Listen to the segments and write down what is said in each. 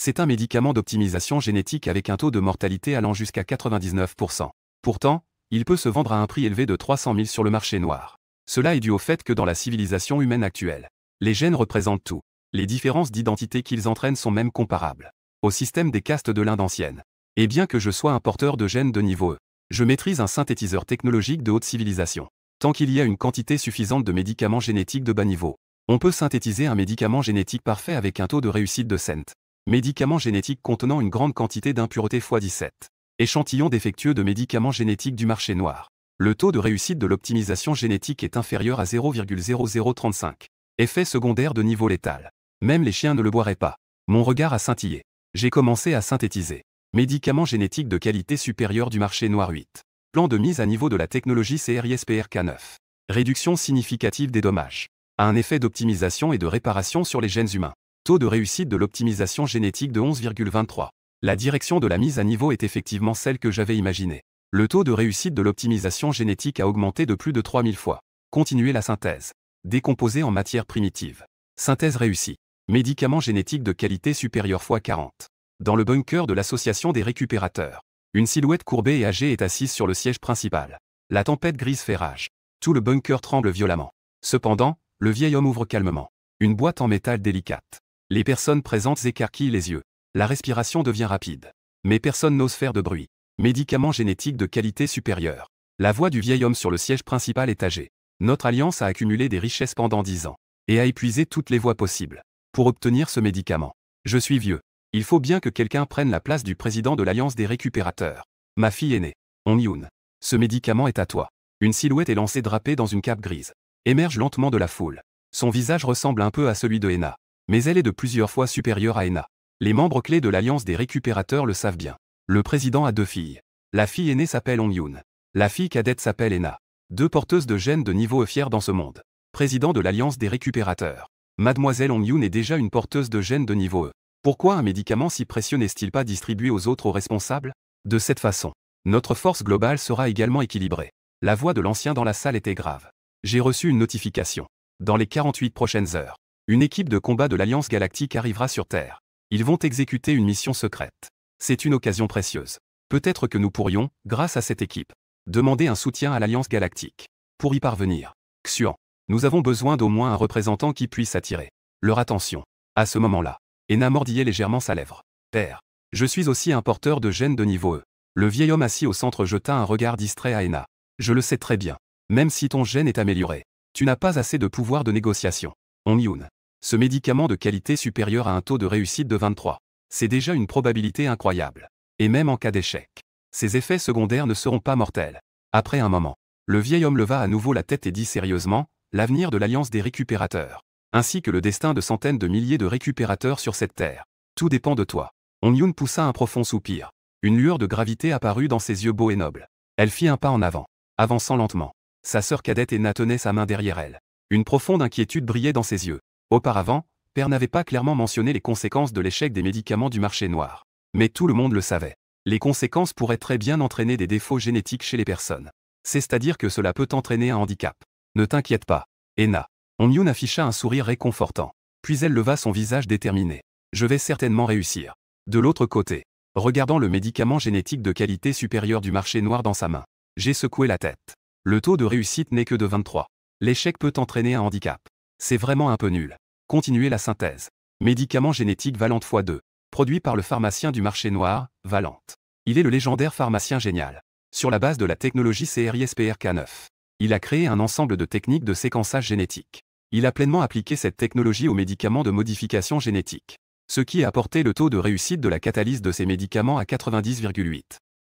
C'est un médicament d'optimisation génétique avec un taux de mortalité allant jusqu'à 99%. Pourtant, il peut se vendre à un prix élevé de 300 000 sur le marché noir. Cela est dû au fait que dans la civilisation humaine actuelle, les gènes représentent tout. Les différences d'identité qu'ils entraînent sont même comparables au système des castes de l'Inde ancienne. Et bien que je sois un porteur de gènes de niveau E, je maîtrise un synthétiseur technologique de haute civilisation. Tant qu'il y a une quantité suffisante de médicaments génétiques de bas niveau, on peut synthétiser un médicament génétique parfait avec un taux de réussite de cent. Médicaments génétiques contenant une grande quantité d'impuretés x 17. Échantillons défectueux de médicaments génétiques du marché noir. Le taux de réussite de l'optimisation génétique est inférieur à 0,0035. Effet secondaire de niveau létal. Même les chiens ne le boiraient pas. Mon regard a scintillé. J'ai commencé à synthétiser. Médicaments génétiques de qualité supérieure du marché noir 8. Plan de mise à niveau de la technologie CRISPR-Cas9. Réduction significative des dommages. A un effet d'optimisation et de réparation sur les gènes humains. Taux de réussite de l'optimisation génétique de 11,23. La direction de la mise à niveau est effectivement celle que j'avais imaginée. Le taux de réussite de l'optimisation génétique a augmenté de plus de 3000 fois. Continuez la synthèse. Décomposé en matière primitive. Synthèse réussie. Médicaments génétiques de qualité supérieure x 40. Dans le bunker de l'association des récupérateurs. Une silhouette courbée et âgée est assise sur le siège principal. La tempête grise fait rage. Tout le bunker tremble violemment. Cependant, le vieil homme ouvre calmement. Une boîte en métal délicate. Les personnes présentes écarquillent les yeux. La respiration devient rapide. Mais personne n'ose faire de bruit. Médicaments génétiques de qualité supérieure. La voix du vieil homme sur le siège principal est âgée. Notre alliance a accumulé des richesses pendant 10 ans. Et a épuisé toutes les voies possibles. Pour obtenir ce médicament. Je suis vieux. Il faut bien que quelqu'un prenne la place du président de l'Alliance des récupérateurs. Ma fille aînée. On-Yoon. Ce médicament est à toi. Une silhouette est lancée drapée dans une cape grise. Émerge lentement de la foule. Son visage ressemble un peu à celui de Henna. Mais elle est de plusieurs fois supérieure à Henna. Les membres clés de l'Alliance des récupérateurs le savent bien. Le président a 2 filles. La fille aînée s'appelle On-Yoon. La fille cadette s'appelle Henna. 2 porteuses de gènes de niveau E fières dans ce monde. Président de l'Alliance des récupérateurs. Mademoiselle On-Yoon est déjà une porteuse de gènes de niveau E. Pourquoi un médicament si précieux n'est-il pas distribué aux autres responsables? De cette façon, notre force globale sera également équilibrée. La voix de l'ancien dans la salle était grave. J'ai reçu une notification. Dans les 48 prochaines heures, une équipe de combat de l'Alliance Galactique arrivera sur Terre. Ils vont exécuter une mission secrète. C'est une occasion précieuse. Peut-être que nous pourrions, grâce à cette équipe, demander un soutien à l'Alliance Galactique. Pour y parvenir, Xuan, nous avons besoin d'au moins un représentant qui puisse attirer leur attention. À ce moment-là, Henna mordillait légèrement sa lèvre. Père, je suis aussi un porteur de gènes de niveau E. Le vieil homme assis au centre jeta un regard distrait à Henna. Je le sais très bien. Même si ton gène est amélioré, tu n'as pas assez de pouvoir de négociation. On-Yoon. Ce médicament de qualité supérieure a un taux de réussite de 23. C'est déjà une probabilité incroyable. Et même en cas d'échec, ses effets secondaires ne seront pas mortels. Après un moment, le vieil homme leva à nouveau la tête et dit sérieusement, l'avenir de l'Alliance des récupérateurs, ainsi que le destin de centaines de milliers de récupérateurs sur cette terre, tout dépend de toi. On-Yoon poussa un profond soupir. Une lueur de gravité apparut dans ses yeux beaux et nobles. Elle fit un pas en avant, avançant lentement. Sa sœur cadette Henna tenait sa main derrière elle. Une profonde inquiétude brillait dans ses yeux. Auparavant, Père n'avait pas clairement mentionné les conséquences de l'échec des médicaments du marché noir. Mais tout le monde le savait. Les conséquences pourraient très bien entraîner des défauts génétiques chez les personnes. C'est-à-dire que cela peut entraîner un handicap. Ne t'inquiète pas, Henna. On-Yoon afficha un sourire réconfortant. Puis elle leva son visage déterminé. Je vais certainement réussir. De l'autre côté, regardant le médicament génétique de qualité supérieure du marché noir dans sa main, j'ai secoué la tête. Le taux de réussite n'est que de 23. L'échec peut entraîner un handicap. C'est vraiment un peu nul. Continuez la synthèse. Médicament génétique Valente x2. Produit par le pharmacien du marché noir, Valente. Il est le légendaire pharmacien génial. Sur la base de la technologie CRISPR-Cas9. Il a créé un ensemble de techniques de séquençage génétique. Il a pleinement appliqué cette technologie aux médicaments de modification génétique. Ce qui a porté le taux de réussite de la catalyse de ces médicaments à 90,8.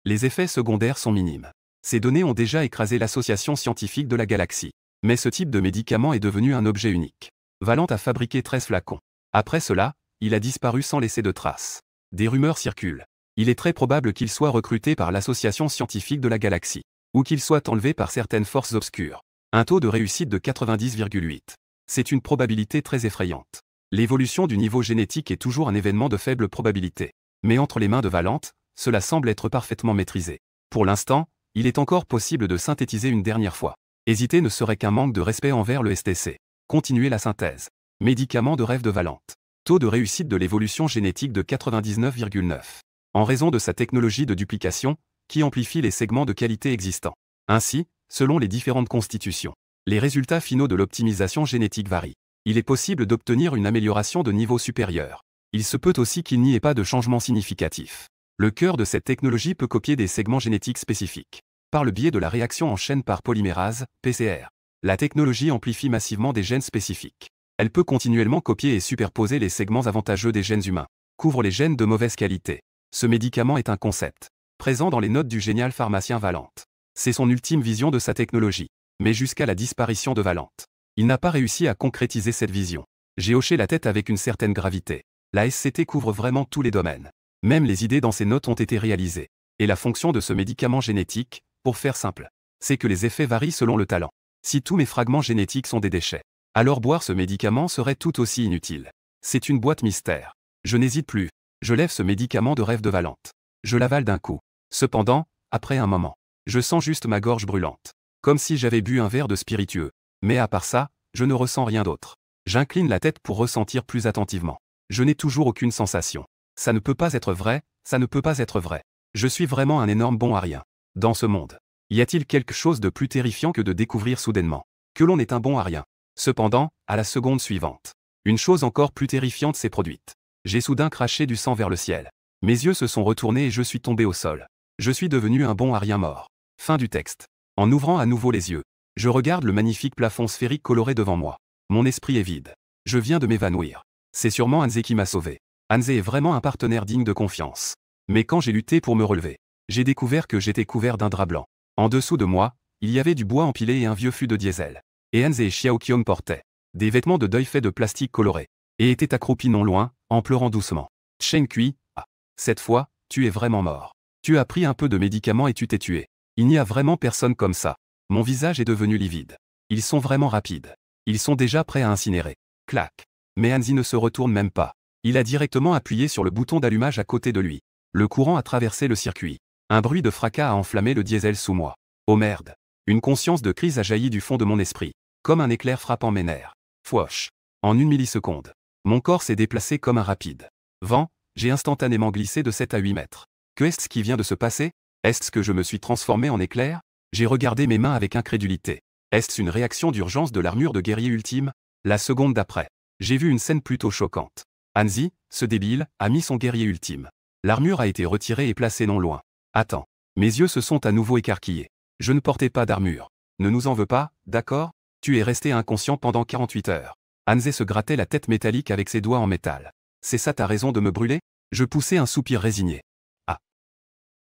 Les effets secondaires sont minimes. Ces données ont déjà écrasé l'association scientifique de la galaxie. Mais ce type de médicament est devenu un objet unique. Valente a fabriqué 13 flacons. Après cela, il a disparu sans laisser de traces. Des rumeurs circulent. Il est très probable qu'il soit recruté par l'association scientifique de la galaxie. Ou qu'il soit enlevé par certaines forces obscures. Un taux de réussite de 90,8. C'est une probabilité très effrayante. L'évolution du niveau génétique est toujours un événement de faible probabilité. Mais entre les mains de Valente, cela semble être parfaitement maîtrisé. Pour l'instant, il est encore possible de synthétiser une dernière fois. Hésiter ne serait qu'un manque de respect envers le STC. Continuez la synthèse. Médicament de rêve de Valente. Taux de réussite de l'évolution génétique de 99,9. En raison de sa technologie de duplication, qui amplifie les segments de qualité existants. Ainsi, selon les différentes constitutions, les résultats finaux de l'optimisation génétique varient. Il est possible d'obtenir une amélioration de niveau supérieur. Il se peut aussi qu'il n'y ait pas de changement significatif. Le cœur de cette technologie peut copier des segments génétiques spécifiques. Par le biais de la réaction en chaîne par polymérase, PCR, la technologie amplifie massivement des gènes spécifiques. Elle peut continuellement copier et superposer les segments avantageux des gènes humains, couvre les gènes de mauvaise qualité. Ce médicament est un concept, présent dans les notes du génial pharmacien Valente. C'est son ultime vision de sa technologie, mais jusqu'à la disparition de Valente. Il n'a pas réussi à concrétiser cette vision. J'ai hoché la tête avec une certaine gravité. La SCT couvre vraiment tous les domaines. Même les idées dans ces notes ont été réalisées. Et la fonction de ce médicament génétique, pour faire simple, c'est que les effets varient selon le talent. Si tous mes fragments génétiques sont des déchets, alors boire ce médicament serait tout aussi inutile. C'est une boîte mystère. Je n'hésite plus. Je lève ce médicament de rêve de Valente. Je l'avale d'un coup. Cependant, après un moment, je sens juste ma gorge brûlante. Comme si j'avais bu un verre de spiritueux. Mais à part ça, je ne ressens rien d'autre. J'incline la tête pour ressentir plus attentivement. Je n'ai toujours aucune sensation. Ça ne peut pas être vrai, ça ne peut pas être vrai. Je suis vraiment un énorme bon à rien. Dans ce monde, y a-t-il quelque chose de plus terrifiant que de découvrir soudainement que l'on est un bon à rien? Cependant, à la seconde suivante, une chose encore plus terrifiante s'est produite. J'ai soudain craché du sang vers le ciel. Mes yeux se sont retournés et je suis tombé au sol. Je suis devenu un bon à rien mort. Fin du texte. En ouvrant à nouveau les yeux, je regarde le magnifique plafond sphérique coloré devant moi. Mon esprit est vide. Je viens de m'évanouir. C'est sûrement Hanzé qui m'a sauvé. Hanzé est vraiment un partenaire digne de confiance. Mais quand j'ai lutté pour me relever, j'ai découvert que j'étais couvert d'un drap blanc. En dessous de moi, il y avait du bois empilé et un vieux fût de diesel. Et Hanzé et Xiaoqiong portaient des vêtements de deuil faits de plastique coloré, et étaient accroupis non loin, en pleurant doucement. Chen Kui, ah, cette fois, tu es vraiment mort. Tu as pris un peu de médicaments et tu t'es tué. Il n'y a vraiment personne comme ça. Mon visage est devenu livide. Ils sont vraiment rapides. Ils sont déjà prêts à incinérer. Clac. Mais Hanzi ne se retourne même pas. Il a directement appuyé sur le bouton d'allumage à côté de lui. Le courant a traversé le circuit. Un bruit de fracas a enflammé le diesel sous moi. Oh merde. Une conscience de crise a jailli du fond de mon esprit, comme un éclair frappant mes nerfs. Fouoche. En une milliseconde, mon corps s'est déplacé comme un rapide vent, j'ai instantanément glissé de 7 à 8 mètres. Que est-ce qui vient de se passer? Est-ce que je me suis transformé en éclair? J'ai regardé mes mains avec incrédulité. Est-ce une réaction d'urgence de l'armure de guerrier ultime? La seconde d'après, j'ai vu une scène plutôt choquante. Hanzi, ce débile, a mis son guerrier ultime. L'armure a été retirée et placée non loin. Attends. Mes yeux se sont à nouveau écarquillés. Je ne portais pas d'armure. Ne nous en veux pas, d'accord? Tu es resté inconscient pendant 48 heures. Hanzé se grattait la tête métallique avec ses doigts en métal. C'est ça ta raison de me brûler? Je poussai un soupir résigné. Ah.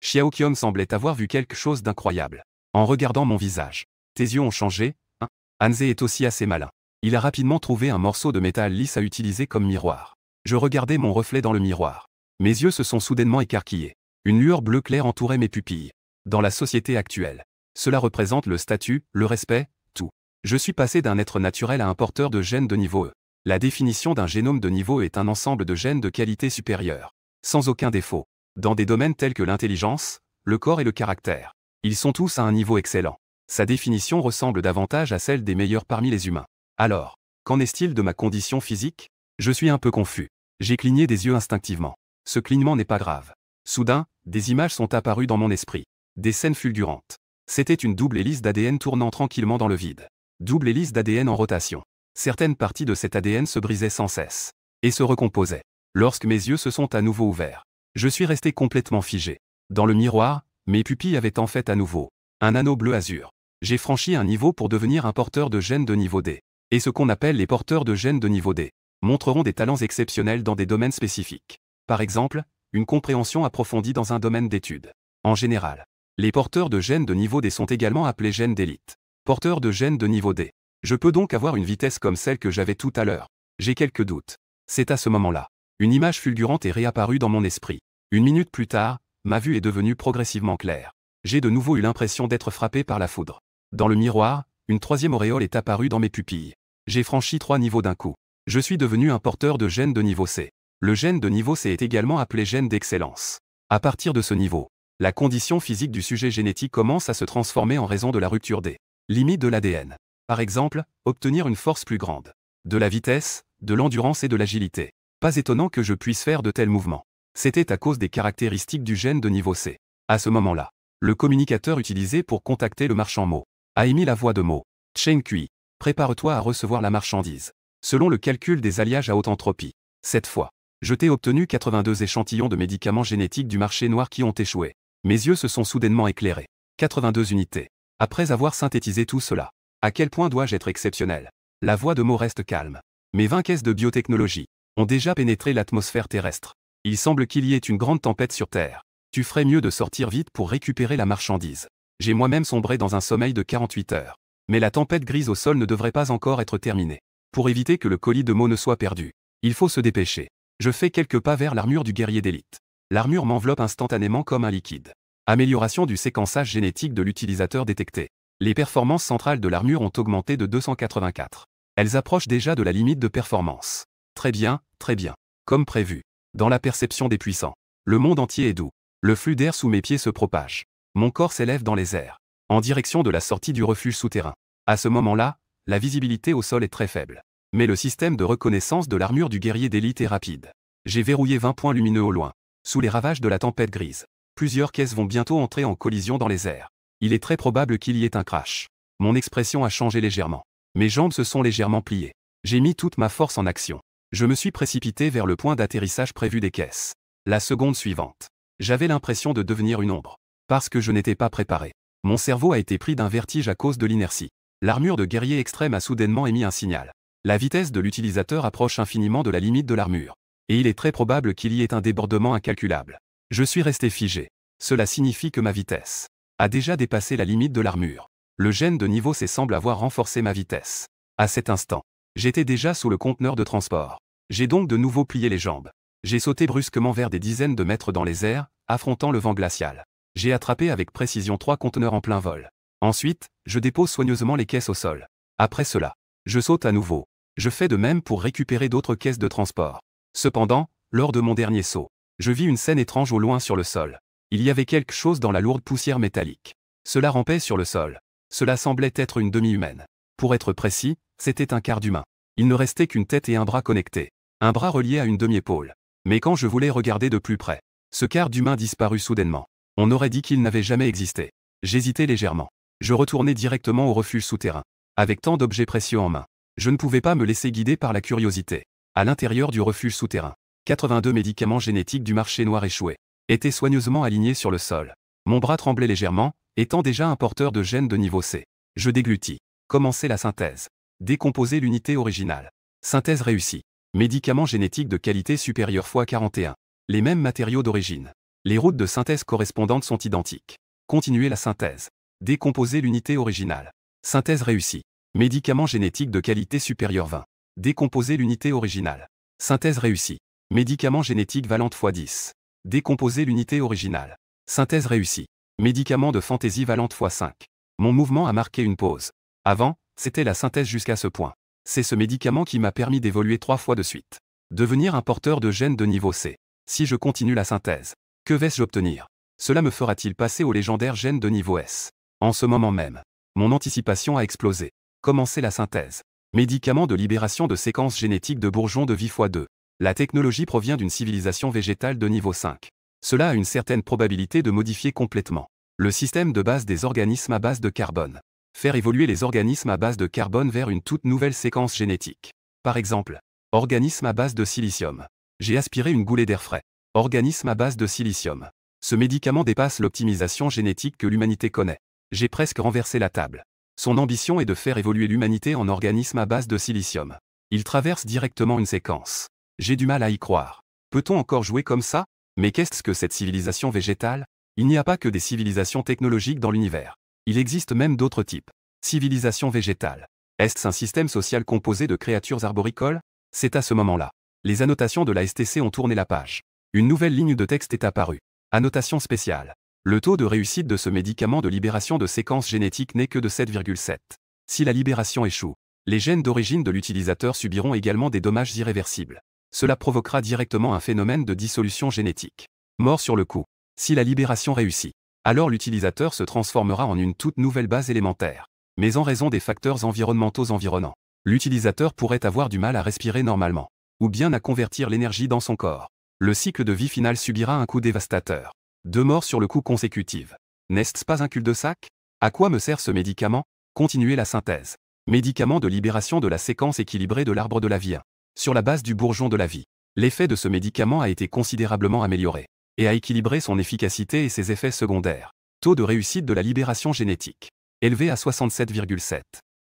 Xiaoqiong semblait avoir vu quelque chose d'incroyable. En regardant mon visage. Tes yeux ont changé, hein? Hanzé est aussi assez malin. Il a rapidement trouvé un morceau de métal lisse à utiliser comme miroir. Je regardais mon reflet dans le miroir. Mes yeux se sont soudainement écarquillés. Une lueur bleu clair entourait mes pupilles. Dans la société actuelle, cela représente le statut, le respect, tout. Je suis passé d'un être naturel à un porteur de gènes de niveau E. La définition d'un génome de niveau E est un ensemble de gènes de qualité supérieure, sans aucun défaut, dans des domaines tels que l'intelligence, le corps et le caractère. Ils sont tous à un niveau excellent. Sa définition ressemble davantage à celle des meilleurs parmi les humains. Alors, qu'en est-il de ma condition physique? Je suis un peu confus. J'ai cligné des yeux instinctivement. Ce clignement n'est pas grave. Soudain, des images sont apparues dans mon esprit. Des scènes fulgurantes. C'était une double hélice d'ADN tournant tranquillement dans le vide. Double hélice d'ADN en rotation. Certaines parties de cet ADN se brisaient sans cesse. Et se recomposaient. Lorsque mes yeux se sont à nouveau ouverts, je suis resté complètement figé. Dans le miroir, mes pupilles avaient en fait à nouveau un anneau bleu azur. J'ai franchi un niveau pour devenir un porteur de gènes de niveau D. Et ce qu'on appelle les porteurs de gènes de niveau D montreront des talents exceptionnels dans des domaines spécifiques. Par exemple, une compréhension approfondie dans un domaine d'étude. En général, les porteurs de gènes de niveau D sont également appelés gènes d'élite. Porteurs de gènes de niveau D. Je peux donc avoir une vitesse comme celle que j'avais tout à l'heure. J'ai quelques doutes. C'est à ce moment-là. Une image fulgurante est réapparue dans mon esprit. Une minute plus tard, ma vue est devenue progressivement claire. J'ai de nouveau eu l'impression d'être frappé par la foudre. Dans le miroir, une troisième auréole est apparue dans mes pupilles. J'ai franchi 3 niveaux d'un coup. Je suis devenu un porteur de gène de niveau C. Le gène de niveau C est également appelé gène d'excellence. À partir de ce niveau, la condition physique du sujet génétique commence à se transformer en raison de la rupture des limites de l'ADN. Par exemple, obtenir une force plus grande, de la vitesse, de l'endurance et de l'agilité. Pas étonnant que je puisse faire de tels mouvements. C'était à cause des caractéristiques du gène de niveau C. À ce moment-là, le communicateur utilisé pour contacter le marchand Mo a émis la voix de Mo. Chen Kui, prépare-toi à recevoir la marchandise. Selon le calcul des alliages à haute entropie. Cette fois, je t'ai obtenu 82 échantillons de médicaments génétiques du marché noir qui ont échoué. Mes yeux se sont soudainement éclairés. 82 unités. Après avoir synthétisé tout cela, à quel point dois-je être exceptionnel? La voix de Mo reste calme. Mes 20 caisses de biotechnologie ont déjà pénétré l'atmosphère terrestre. Il semble qu'il y ait une grande tempête sur Terre. Tu ferais mieux de sortir vite pour récupérer la marchandise. J'ai moi-même sombré dans un sommeil de 48 heures. Mais la tempête grise au sol ne devrait pas encore être terminée. Pour éviter que le colis de Mo ne soit perdu, il faut se dépêcher. Je fais quelques pas vers l'armure du guerrier d'élite. L'armure m'enveloppe instantanément comme un liquide. Amélioration du séquençage génétique de l'utilisateur détecté. Les performances centrales de l'armure ont augmenté de 284. Elles approchent déjà de la limite de performance. Très bien, très bien. Comme prévu. Dans la perception des puissants. Le monde entier est doux. Le flux d'air sous mes pieds se propage. Mon corps s'élève dans les airs, en direction de la sortie du refuge souterrain. À ce moment-là, la visibilité au sol est très faible. Mais le système de reconnaissance de l'armure du guerrier d'élite est rapide. J'ai verrouillé 20 points lumineux au loin. Sous les ravages de la tempête grise. Plusieurs caisses vont bientôt entrer en collision dans les airs. Il est très probable qu'il y ait un crash. Mon expression a changé légèrement. Mes jambes se sont légèrement pliées. J'ai mis toute ma force en action. Je me suis précipité vers le point d'atterrissage prévu des caisses. La seconde suivante. J'avais l'impression de devenir une ombre. Parce que je n'étais pas préparé. Mon cerveau a été pris d'un vertige à cause de l'inertie. L'armure de guerrier extrême a soudainement émis un signal. La vitesse de l'utilisateur approche infiniment de la limite de l'armure. Et il est très probable qu'il y ait un débordement incalculable. Je suis resté figé. Cela signifie que ma vitesse a déjà dépassé la limite de l'armure. Le gène de niveau C semble avoir renforcé ma vitesse. À cet instant, j'étais déjà sous le conteneur de transport. J'ai donc de nouveau plié les jambes. J'ai sauté brusquement vers des dizaines de mètres dans les airs, affrontant le vent glacial. J'ai attrapé avec précision 3 conteneurs en plein vol. Ensuite, je dépose soigneusement les caisses au sol. Après cela, je saute à nouveau. Je fais de même pour récupérer d'autres caisses de transport. Cependant, lors de mon dernier saut, je vis une scène étrange au loin sur le sol. Il y avait quelque chose dans la lourde poussière métallique. Cela rampait sur le sol. Cela semblait être une demi-humaine. Pour être précis, c'était un quart d'humain. Il ne restait qu'une tête et un bras connectés. Un bras relié à une demi-épaule. Mais quand je voulais regarder de plus près, ce quart d'humain disparut soudainement. On aurait dit qu'il n'avait jamais existé. J'hésitais légèrement. Je retournai directement au refuge souterrain. Avec tant d'objets précieux en main, je ne pouvais pas me laisser guider par la curiosité. À l'intérieur du refuge souterrain, 82 médicaments génétiques du marché noir échoués étaient soigneusement alignés sur le sol. Mon bras tremblait légèrement, étant déjà un porteur de gènes de niveau C. Je déglutis. Commencer la synthèse. Décomposer l'unité originale. Synthèse réussie. Médicaments génétiques de qualité supérieure x 41. Les mêmes matériaux d'origine. Les routes de synthèse correspondantes sont identiques. Continuer la synthèse. Décomposer l'unité originale. Synthèse réussie. Médicaments génétiques de qualité supérieure 20. Décomposer l'unité originale. Synthèse réussie. Médicaments génétiques valente x 10. Décomposer l'unité originale. Synthèse réussie. Médicaments de fantaisie valente x 5. Mon mouvement a marqué une pause. Avant, c'était la synthèse jusqu'à ce point. C'est ce médicament qui m'a permis d'évoluer 3 fois de suite. Devenir un porteur de gènes de niveau C. Si je continue la synthèse, que vais-je obtenir? Cela me fera-t-il passer au légendaire gène de niveau S? En ce moment même, mon anticipation a explosé. Commencer la synthèse. Médicament de libération de séquences génétiques de bourgeons de vie x 2. La technologie provient d'une civilisation végétale de niveau 5. Cela a une certaine probabilité de modifier complètement le système de base des organismes à base de carbone. Faire évoluer les organismes à base de carbone vers une toute nouvelle séquence génétique. Par exemple, organisme à base de silicium. J'ai aspiré une goulée d'air frais. Organisme à base de silicium. Ce médicament dépasse l'optimisation génétique que l'humanité connaît. J'ai presque renversé la table. Son ambition est de faire évoluer l'humanité en organisme à base de silicium. Il traverse directement une séquence. J'ai du mal à y croire. Peut-on encore jouer comme ça? Mais qu'est-ce que cette civilisation végétale? Il n'y a pas que des civilisations technologiques dans l'univers. Il existe même d'autres types. Civilisation végétale. Est-ce un système social composé de créatures arboricoles? C'est à ce moment-là. Les annotations de la STC ont tourné la page. Une nouvelle ligne de texte est apparue. Annotation spéciale. Le taux de réussite de ce médicament de libération de séquences génétiques n'est que de 7,7. Si la libération échoue, les gènes d'origine de l'utilisateur subiront également des dommages irréversibles. Cela provoquera directement un phénomène de dissolution génétique. Mort sur le coup. Si la libération réussit, alors l'utilisateur se transformera en une toute nouvelle base élémentaire. Mais en raison des facteurs environnementaux environnants, l'utilisateur pourrait avoir du mal à respirer normalement. ou bien à convertir l'énergie dans son corps. Le cycle de vie final subira un coup dévastateur. 2 morts sur le coup consécutives. N'est-ce pas un cul-de-sac? À quoi me sert ce médicament? Continuez la synthèse. Médicament de libération de la séquence équilibrée de l'arbre de la vie 1. Sur la base du bourgeon de la vie. L'effet de ce médicament a été considérablement amélioré et a équilibré son efficacité et ses effets secondaires. Taux de réussite de la libération génétique. Élevé à 67,7.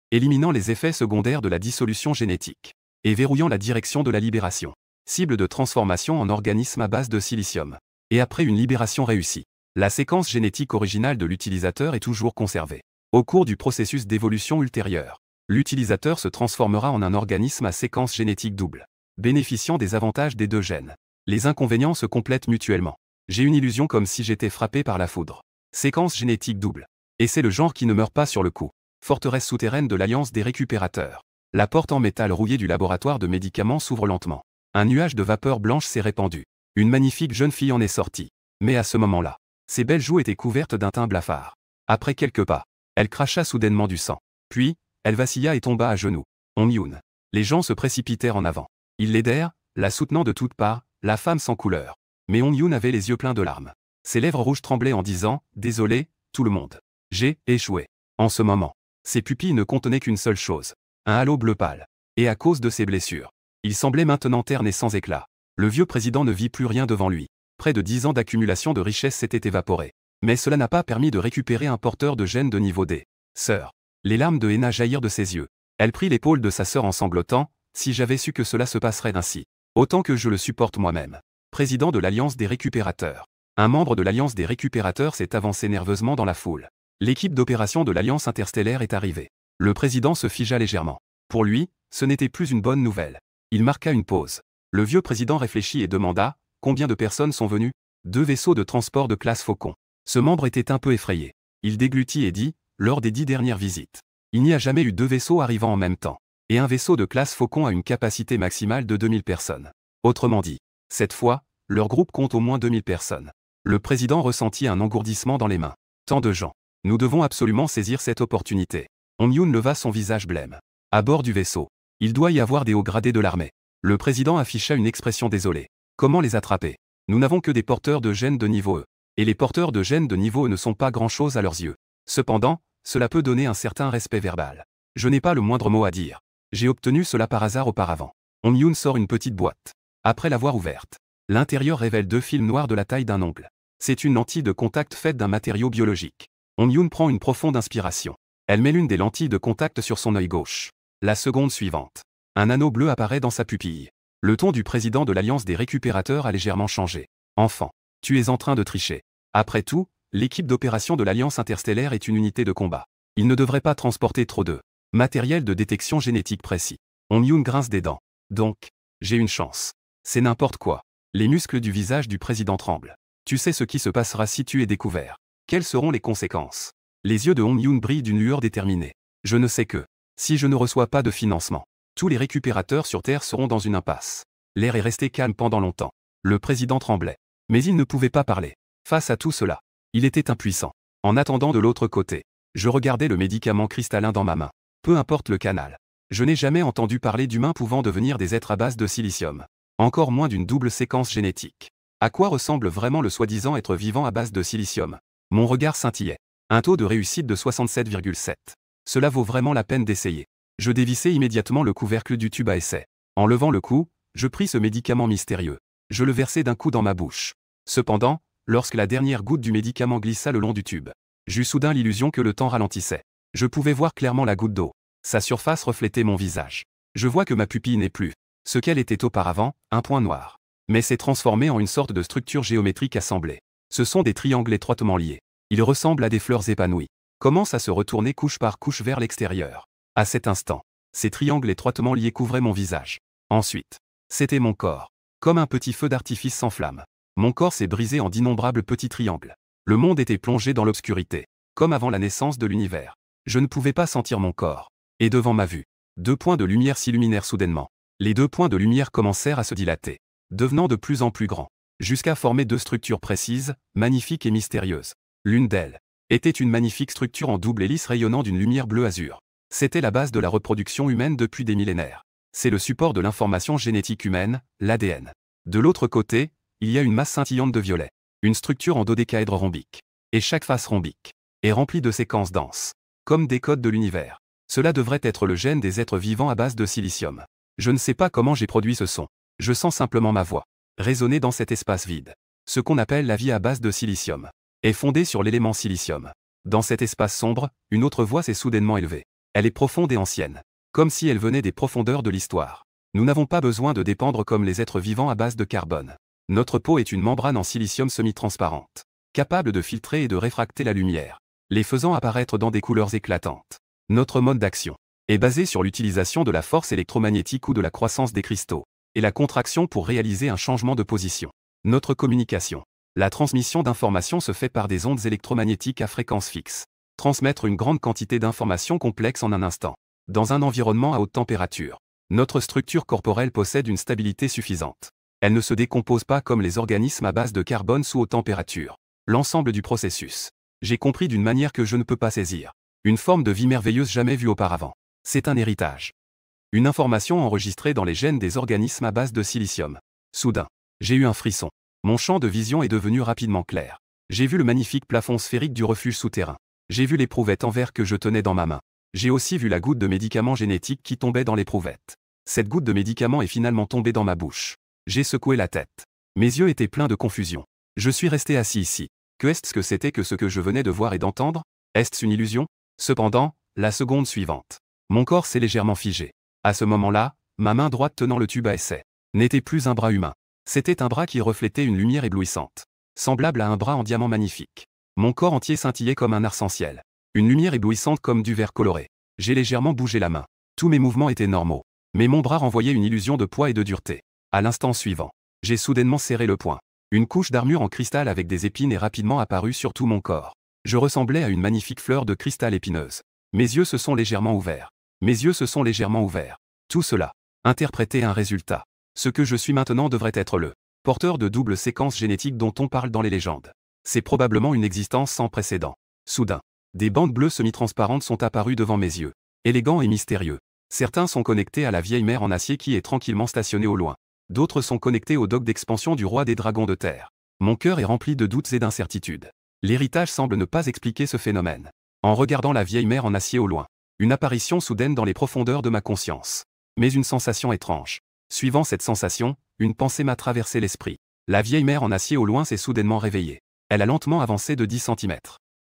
Éliminant les effets secondaires de la dissolution génétique. Et verrouillant la direction de la libération. Cible de transformation en organisme à base de silicium. Et après une libération réussie, la séquence génétique originale de l'utilisateur est toujours conservée. Au cours du processus d'évolution ultérieure, l'utilisateur se transformera en un organisme à séquence génétique double, bénéficiant des avantages des 2 gènes. Les inconvénients se complètent mutuellement. J'ai une illusion comme si j'étais frappé par la foudre. Séquence génétique double. Et c'est le genre qui ne meurt pas sur le coup. Forteresse souterraine de l'Alliance des récupérateurs. La porte en métal rouillé du laboratoire de médicaments s'ouvre lentement. Un nuage de vapeur blanche s'est répandu. Une magnifique jeune fille en est sortie. Mais à ce moment-là, ses belles joues étaient couvertes d'un teint blafard. Après quelques pas, elle cracha soudainement du sang. Puis, elle vacilla et tomba à genoux. Hong-yoon. Les gens se précipitèrent en avant. Ils l'aidèrent, la soutenant de toutes parts, la femme sans couleur. Mais Hong-yoon avait les yeux pleins de larmes. Ses lèvres rouges tremblaient en disant « Désolé, tout le monde. J'ai échoué. » En ce moment, ses pupilles ne contenaient qu'une seule chose. Un halo bleu pâle. Et à cause de ses blessures, il semblait maintenant terne et sans éclat. Le vieux président ne vit plus rien devant lui. Près de 10 ans d'accumulation de richesses s'étaient évaporés. Mais cela n'a pas permis de récupérer un porteur de gènes de niveau D. Sœur. Les larmes de Héna jaillirent de ses yeux. Elle prit l'épaule de sa sœur en sanglotant. Si j'avais su que cela se passerait ainsi. Autant que je le supporte moi-même. Président de l'Alliance des récupérateurs. Un membre de l'Alliance des récupérateurs s'est avancé nerveusement dans la foule. L'équipe d'opération de l'Alliance interstellaire est arrivée. Le président se figea légèrement. Pour lui, ce n'était plus une bonne nouvelle. Il marqua une pause. Le vieux président réfléchit et demanda « Combien de personnes sont venues ?» 2 vaisseaux de transport de classe Faucon. Ce membre était un peu effrayé. Il déglutit et dit « Lors des 10 dernières visites, il n'y a jamais eu 2 vaisseaux arrivant en même temps. Et un vaisseau de classe Faucon a une capacité maximale de 2000 personnes. Autrement dit, cette fois, leur groupe compte au moins 2000 personnes. » Le président ressentit un engourdissement dans les mains. Tant de gens. Nous devons absolument saisir cette opportunité. Hong-yoon leva son visage blême. À bord du vaisseau, il doit y avoir des hauts gradés de l'armée. Le président afficha une expression désolée. Comment les attraper? Nous n'avons que des porteurs de gènes de niveau E. Et les porteurs de gènes de niveau E ne sont pas grand-chose à leurs yeux. Cependant, cela peut donner un certain respect verbal. Je n'ai pas le moindre mot à dire. J'ai obtenu cela par hasard auparavant. Hong-yoon sort une petite boîte. Après l'avoir ouverte, l'intérieur révèle 2 films noirs de la taille d'un ongle. C'est une lentille de contact faite d'un matériau biologique. Hong-yoon prend une profonde inspiration. Elle met l'une des lentilles de contact sur son œil gauche. La seconde suivante. Un anneau bleu apparaît dans sa pupille. Le ton du président de l'Alliance des récupérateurs a légèrement changé. Enfant, tu es en train de tricher. Après tout, l'équipe d'opération de l'Alliance interstellaire est une unité de combat. Il ne devrait pas transporter trop de matériel de détection génétique précis. Hong-yoon grince des dents. Donc, j'ai une chance. C'est n'importe quoi. Les muscles du visage du président tremblent. Tu sais ce qui se passera si tu es découvert. Quelles seront les conséquences? Les yeux de Hong-yoon brillent d'une lueur déterminée. Je ne sais que, si je ne reçois pas de financement, tous les récupérateurs sur Terre seront dans une impasse. L'air est resté calme pendant longtemps. Le président tremblait. Mais il ne pouvait pas parler. Face à tout cela, il était impuissant. En attendant de l'autre côté, je regardais le médicament cristallin dans ma main. Peu importe le canal. Je n'ai jamais entendu parler d'humains pouvant devenir des êtres à base de silicium. Encore moins d'une double séquence génétique. À quoi ressemble vraiment le soi-disant être vivant à base de silicium? Mon regard scintillait. Un taux de réussite de 67,7. Cela vaut vraiment la peine d'essayer. Je dévissai immédiatement le couvercle du tube à essai. En levant le cou, je pris ce médicament mystérieux. Je le versai d'un coup dans ma bouche. Cependant, lorsque la dernière goutte du médicament glissa le long du tube, j'eus soudain l'illusion que le temps ralentissait. Je pouvais voir clairement la goutte d'eau. Sa surface reflétait mon visage. Je vois que ma pupille n'est plus ce qu'elle était auparavant, un point noir. Mais s'est transformée en une sorte de structure géométrique assemblée. Ce sont des triangles étroitement liés. Ils ressemblent à des fleurs épanouies. Commencent à se retourner couche par couche vers l'extérieur. À cet instant, ces triangles étroitement liés couvraient mon visage. Ensuite, c'était mon corps. Comme un petit feu d'artifice sans flamme. Mon corps s'est brisé en d'innombrables petits triangles. Le monde était plongé dans l'obscurité. Comme avant la naissance de l'univers. Je ne pouvais pas sentir mon corps. Et devant ma vue, 2 points de lumière s'illuminèrent soudainement. Les 2 points de lumière commencèrent à se dilater, devenant de plus en plus grands, jusqu'à former 2 structures précises, magnifiques et mystérieuses. L'une d'elles était une magnifique structure en double hélice rayonnant d'une lumière bleu azur. C'était la base de la reproduction humaine depuis des millénaires. C'est le support de l'information génétique humaine, l'ADN. De l'autre côté, il y a une masse scintillante de violet. Une structure en dodécaèdre rhombique. Et chaque face rhombique est remplie de séquences denses. Comme des codes de l'univers. Cela devrait être le gène des êtres vivants à base de silicium. Je ne sais pas comment j'ai produit ce son. Je sens simplement ma voix résonner dans cet espace vide. Ce qu'on appelle la vie à base de silicium est fondée sur l'élément silicium. Dans cet espace sombre, une autre voix s'est soudainement élevée. Elle est profonde et ancienne. Comme si elle venait des profondeurs de l'histoire. Nous n'avons pas besoin de dépendre comme les êtres vivants à base de carbone. Notre peau est une membrane en silicium semi-transparente, capable de filtrer et de réfracter la lumière, les faisant apparaître dans des couleurs éclatantes. Notre mode d'action est basé sur l'utilisation de la force électromagnétique ou de la croissance des cristaux, et la contraction pour réaliser un changement de position. Notre communication. La transmission d'informations se fait par des ondes électromagnétiques à fréquence fixe. Transmettre une grande quantité d'informations complexes en un instant. Dans un environnement à haute température. Notre structure corporelle possède une stabilité suffisante. Elle ne se décompose pas comme les organismes à base de carbone sous haute température. L'ensemble du processus. J'ai compris d'une manière que je ne peux pas saisir. Une forme de vie merveilleuse jamais vue auparavant. C'est un héritage. Une information enregistrée dans les gènes des organismes à base de silicium. Soudain, j'ai eu un frisson. Mon champ de vision est devenu rapidement clair. J'ai vu le magnifique plafond sphérique du refuge souterrain. J'ai vu l'éprouvette en verre que je tenais dans ma main. J'ai aussi vu la goutte de médicament génétique qui tombait dans l'éprouvette. Cette goutte de médicament est finalement tombée dans ma bouche. J'ai secoué la tête. Mes yeux étaient pleins de confusion. Je suis resté assis ici. Que est-ce que c'était que ce que je venais de voir et d'entendre? Est-ce une illusion? Cependant, la seconde suivante. Mon corps s'est légèrement figé. À ce moment-là, ma main droite tenant le tube à essai n'était plus un bras humain. C'était un bras qui reflétait une lumière éblouissante. Semblable à un bras en diamant magnifique. Mon corps entier scintillait comme un arc-en-ciel. Une lumière éblouissante comme du verre coloré. J'ai légèrement bougé la main. Tous mes mouvements étaient normaux. Mais mon bras renvoyait une illusion de poids et de dureté. À l'instant suivant, j'ai soudainement serré le poing. Une couche d'armure en cristal avec des épines est rapidement apparue sur tout mon corps. Je ressemblais à une magnifique fleur de cristal épineuse. Mes yeux se sont légèrement ouverts. Mes yeux se sont légèrement ouverts. Tout cela, interprétait un résultat. Ce que je suis maintenant devrait être le porteur de double séquence génétique dont on parle dans les légendes. C'est probablement une existence sans précédent. Soudain, des bandes bleues semi-transparentes sont apparues devant mes yeux. Élégants et mystérieux. Certains sont connectés à la vieille mer en acier qui est tranquillement stationnée au loin. D'autres sont connectés au dock d'expansion du roi des dragons de terre. Mon cœur est rempli de doutes et d'incertitudes. L'héritage semble ne pas expliquer ce phénomène. En regardant la vieille mer en acier au loin, une apparition soudaine dans les profondeurs de ma conscience. Mais une sensation étrange. Suivant cette sensation, une pensée m'a traversé l'esprit. La vieille mer en acier au loin s'est soudainement réveillée. Elle a lentement avancé de 10 cm.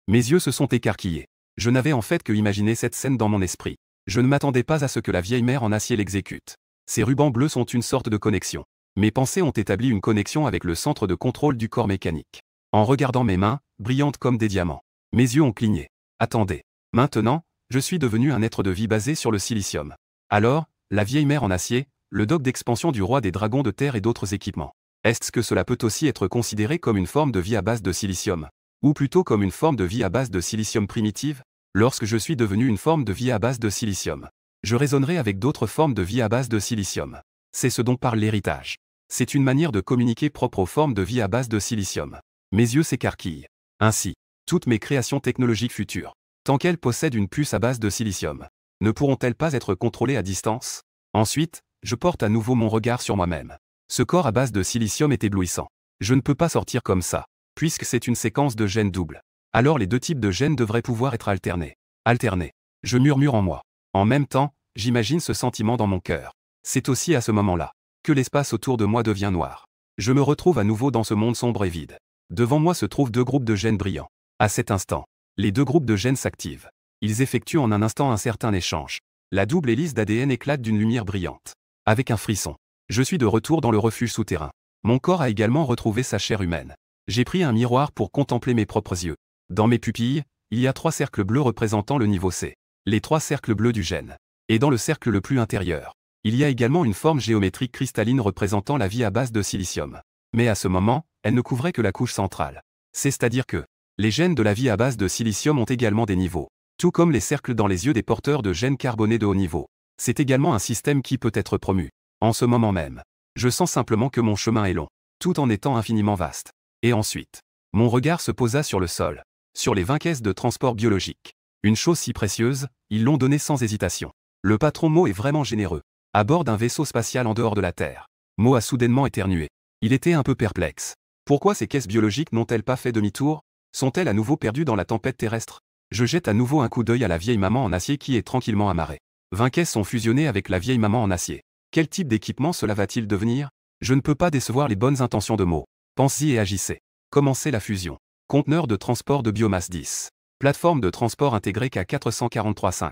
Mes yeux se sont écarquillés. Je n'avais en fait que imaginé cette scène dans mon esprit. Je ne m'attendais pas à ce que la vieille mer en acier l'exécute. Ces rubans bleus sont une sorte de connexion. Mes pensées ont établi une connexion avec le centre de contrôle du corps mécanique. En regardant mes mains, brillantes comme des diamants, mes yeux ont cligné. Attendez. Maintenant, je suis devenu un être de vie basé sur le silicium. Alors, la vieille mer en acier, le dock d'expansion du roi des dragons de terre et d'autres équipements. Est-ce que cela peut aussi être considéré comme une forme de vie à base de silicium? Ou plutôt comme une forme de vie à base de silicium primitive? Lorsque je suis devenu une forme de vie à base de silicium, je raisonnerai avec d'autres formes de vie à base de silicium. C'est ce dont parle l'héritage. C'est une manière de communiquer propre aux formes de vie à base de silicium. Mes yeux s'écarquillent. Ainsi, toutes mes créations technologiques futures, tant qu'elles possèdent une puce à base de silicium, ne pourront-elles pas être contrôlées à distance? Ensuite, je porte à nouveau mon regard sur moi-même. Ce corps à base de silicium est éblouissant. Je ne peux pas sortir comme ça, puisque c'est une séquence de gènes doubles. Alors les deux types de gènes devraient pouvoir être alternés. Alternés. Je murmure en moi. En même temps, j'imagine ce sentiment dans mon cœur. C'est aussi à ce moment-là que l'espace autour de moi devient noir. Je me retrouve à nouveau dans ce monde sombre et vide. Devant moi se trouvent deux groupes de gènes brillants. À cet instant, les deux groupes de gènes s'activent. Ils effectuent en un instant un certain échange. La double hélice d'ADN éclate d'une lumière brillante. Avec un frisson, je suis de retour dans le refuge souterrain. Mon corps a également retrouvé sa chair humaine. J'ai pris un miroir pour contempler mes propres yeux. Dans mes pupilles, il y a 3 cercles bleus représentant le niveau C. Les 3 cercles bleus du gène. Et dans le cercle le plus intérieur, il y a également une forme géométrique cristalline représentant la vie à base de silicium. Mais à ce moment, elle ne couvrait que la couche centrale. C'est-à-dire que les gènes de la vie à base de silicium ont également des niveaux. Tout comme les cercles dans les yeux des porteurs de gènes carbonés de haut niveau. C'est également un système qui peut être promu. En ce moment même, je sens simplement que mon chemin est long, tout en étant infiniment vaste. Et ensuite, mon regard se posa sur le sol, sur les 20 caisses de transport biologique. Une chose si précieuse, ils l'ont donnée sans hésitation. Le patron Mo est vraiment généreux. à bord d'un vaisseau spatial en dehors de la Terre. Mo a soudainement éternué. Il était un peu perplexe. Pourquoi ces caisses biologiques n'ont-elles pas fait demi-tour? Sont-elles à nouveau perdues dans la tempête terrestre? Je jette à nouveau un coup d'œil à la vieille maman en acier qui est tranquillement amarrée. 20 caisses sont fusionnées avec la vieille maman en acier. Quel type d'équipement cela va-t-il devenir? Je ne peux pas décevoir les bonnes intentions de Mo. Pensez et agissez. Commencez la fusion. Conteneur de transport de biomasse 10. Plateforme de transport intégrée K443-5.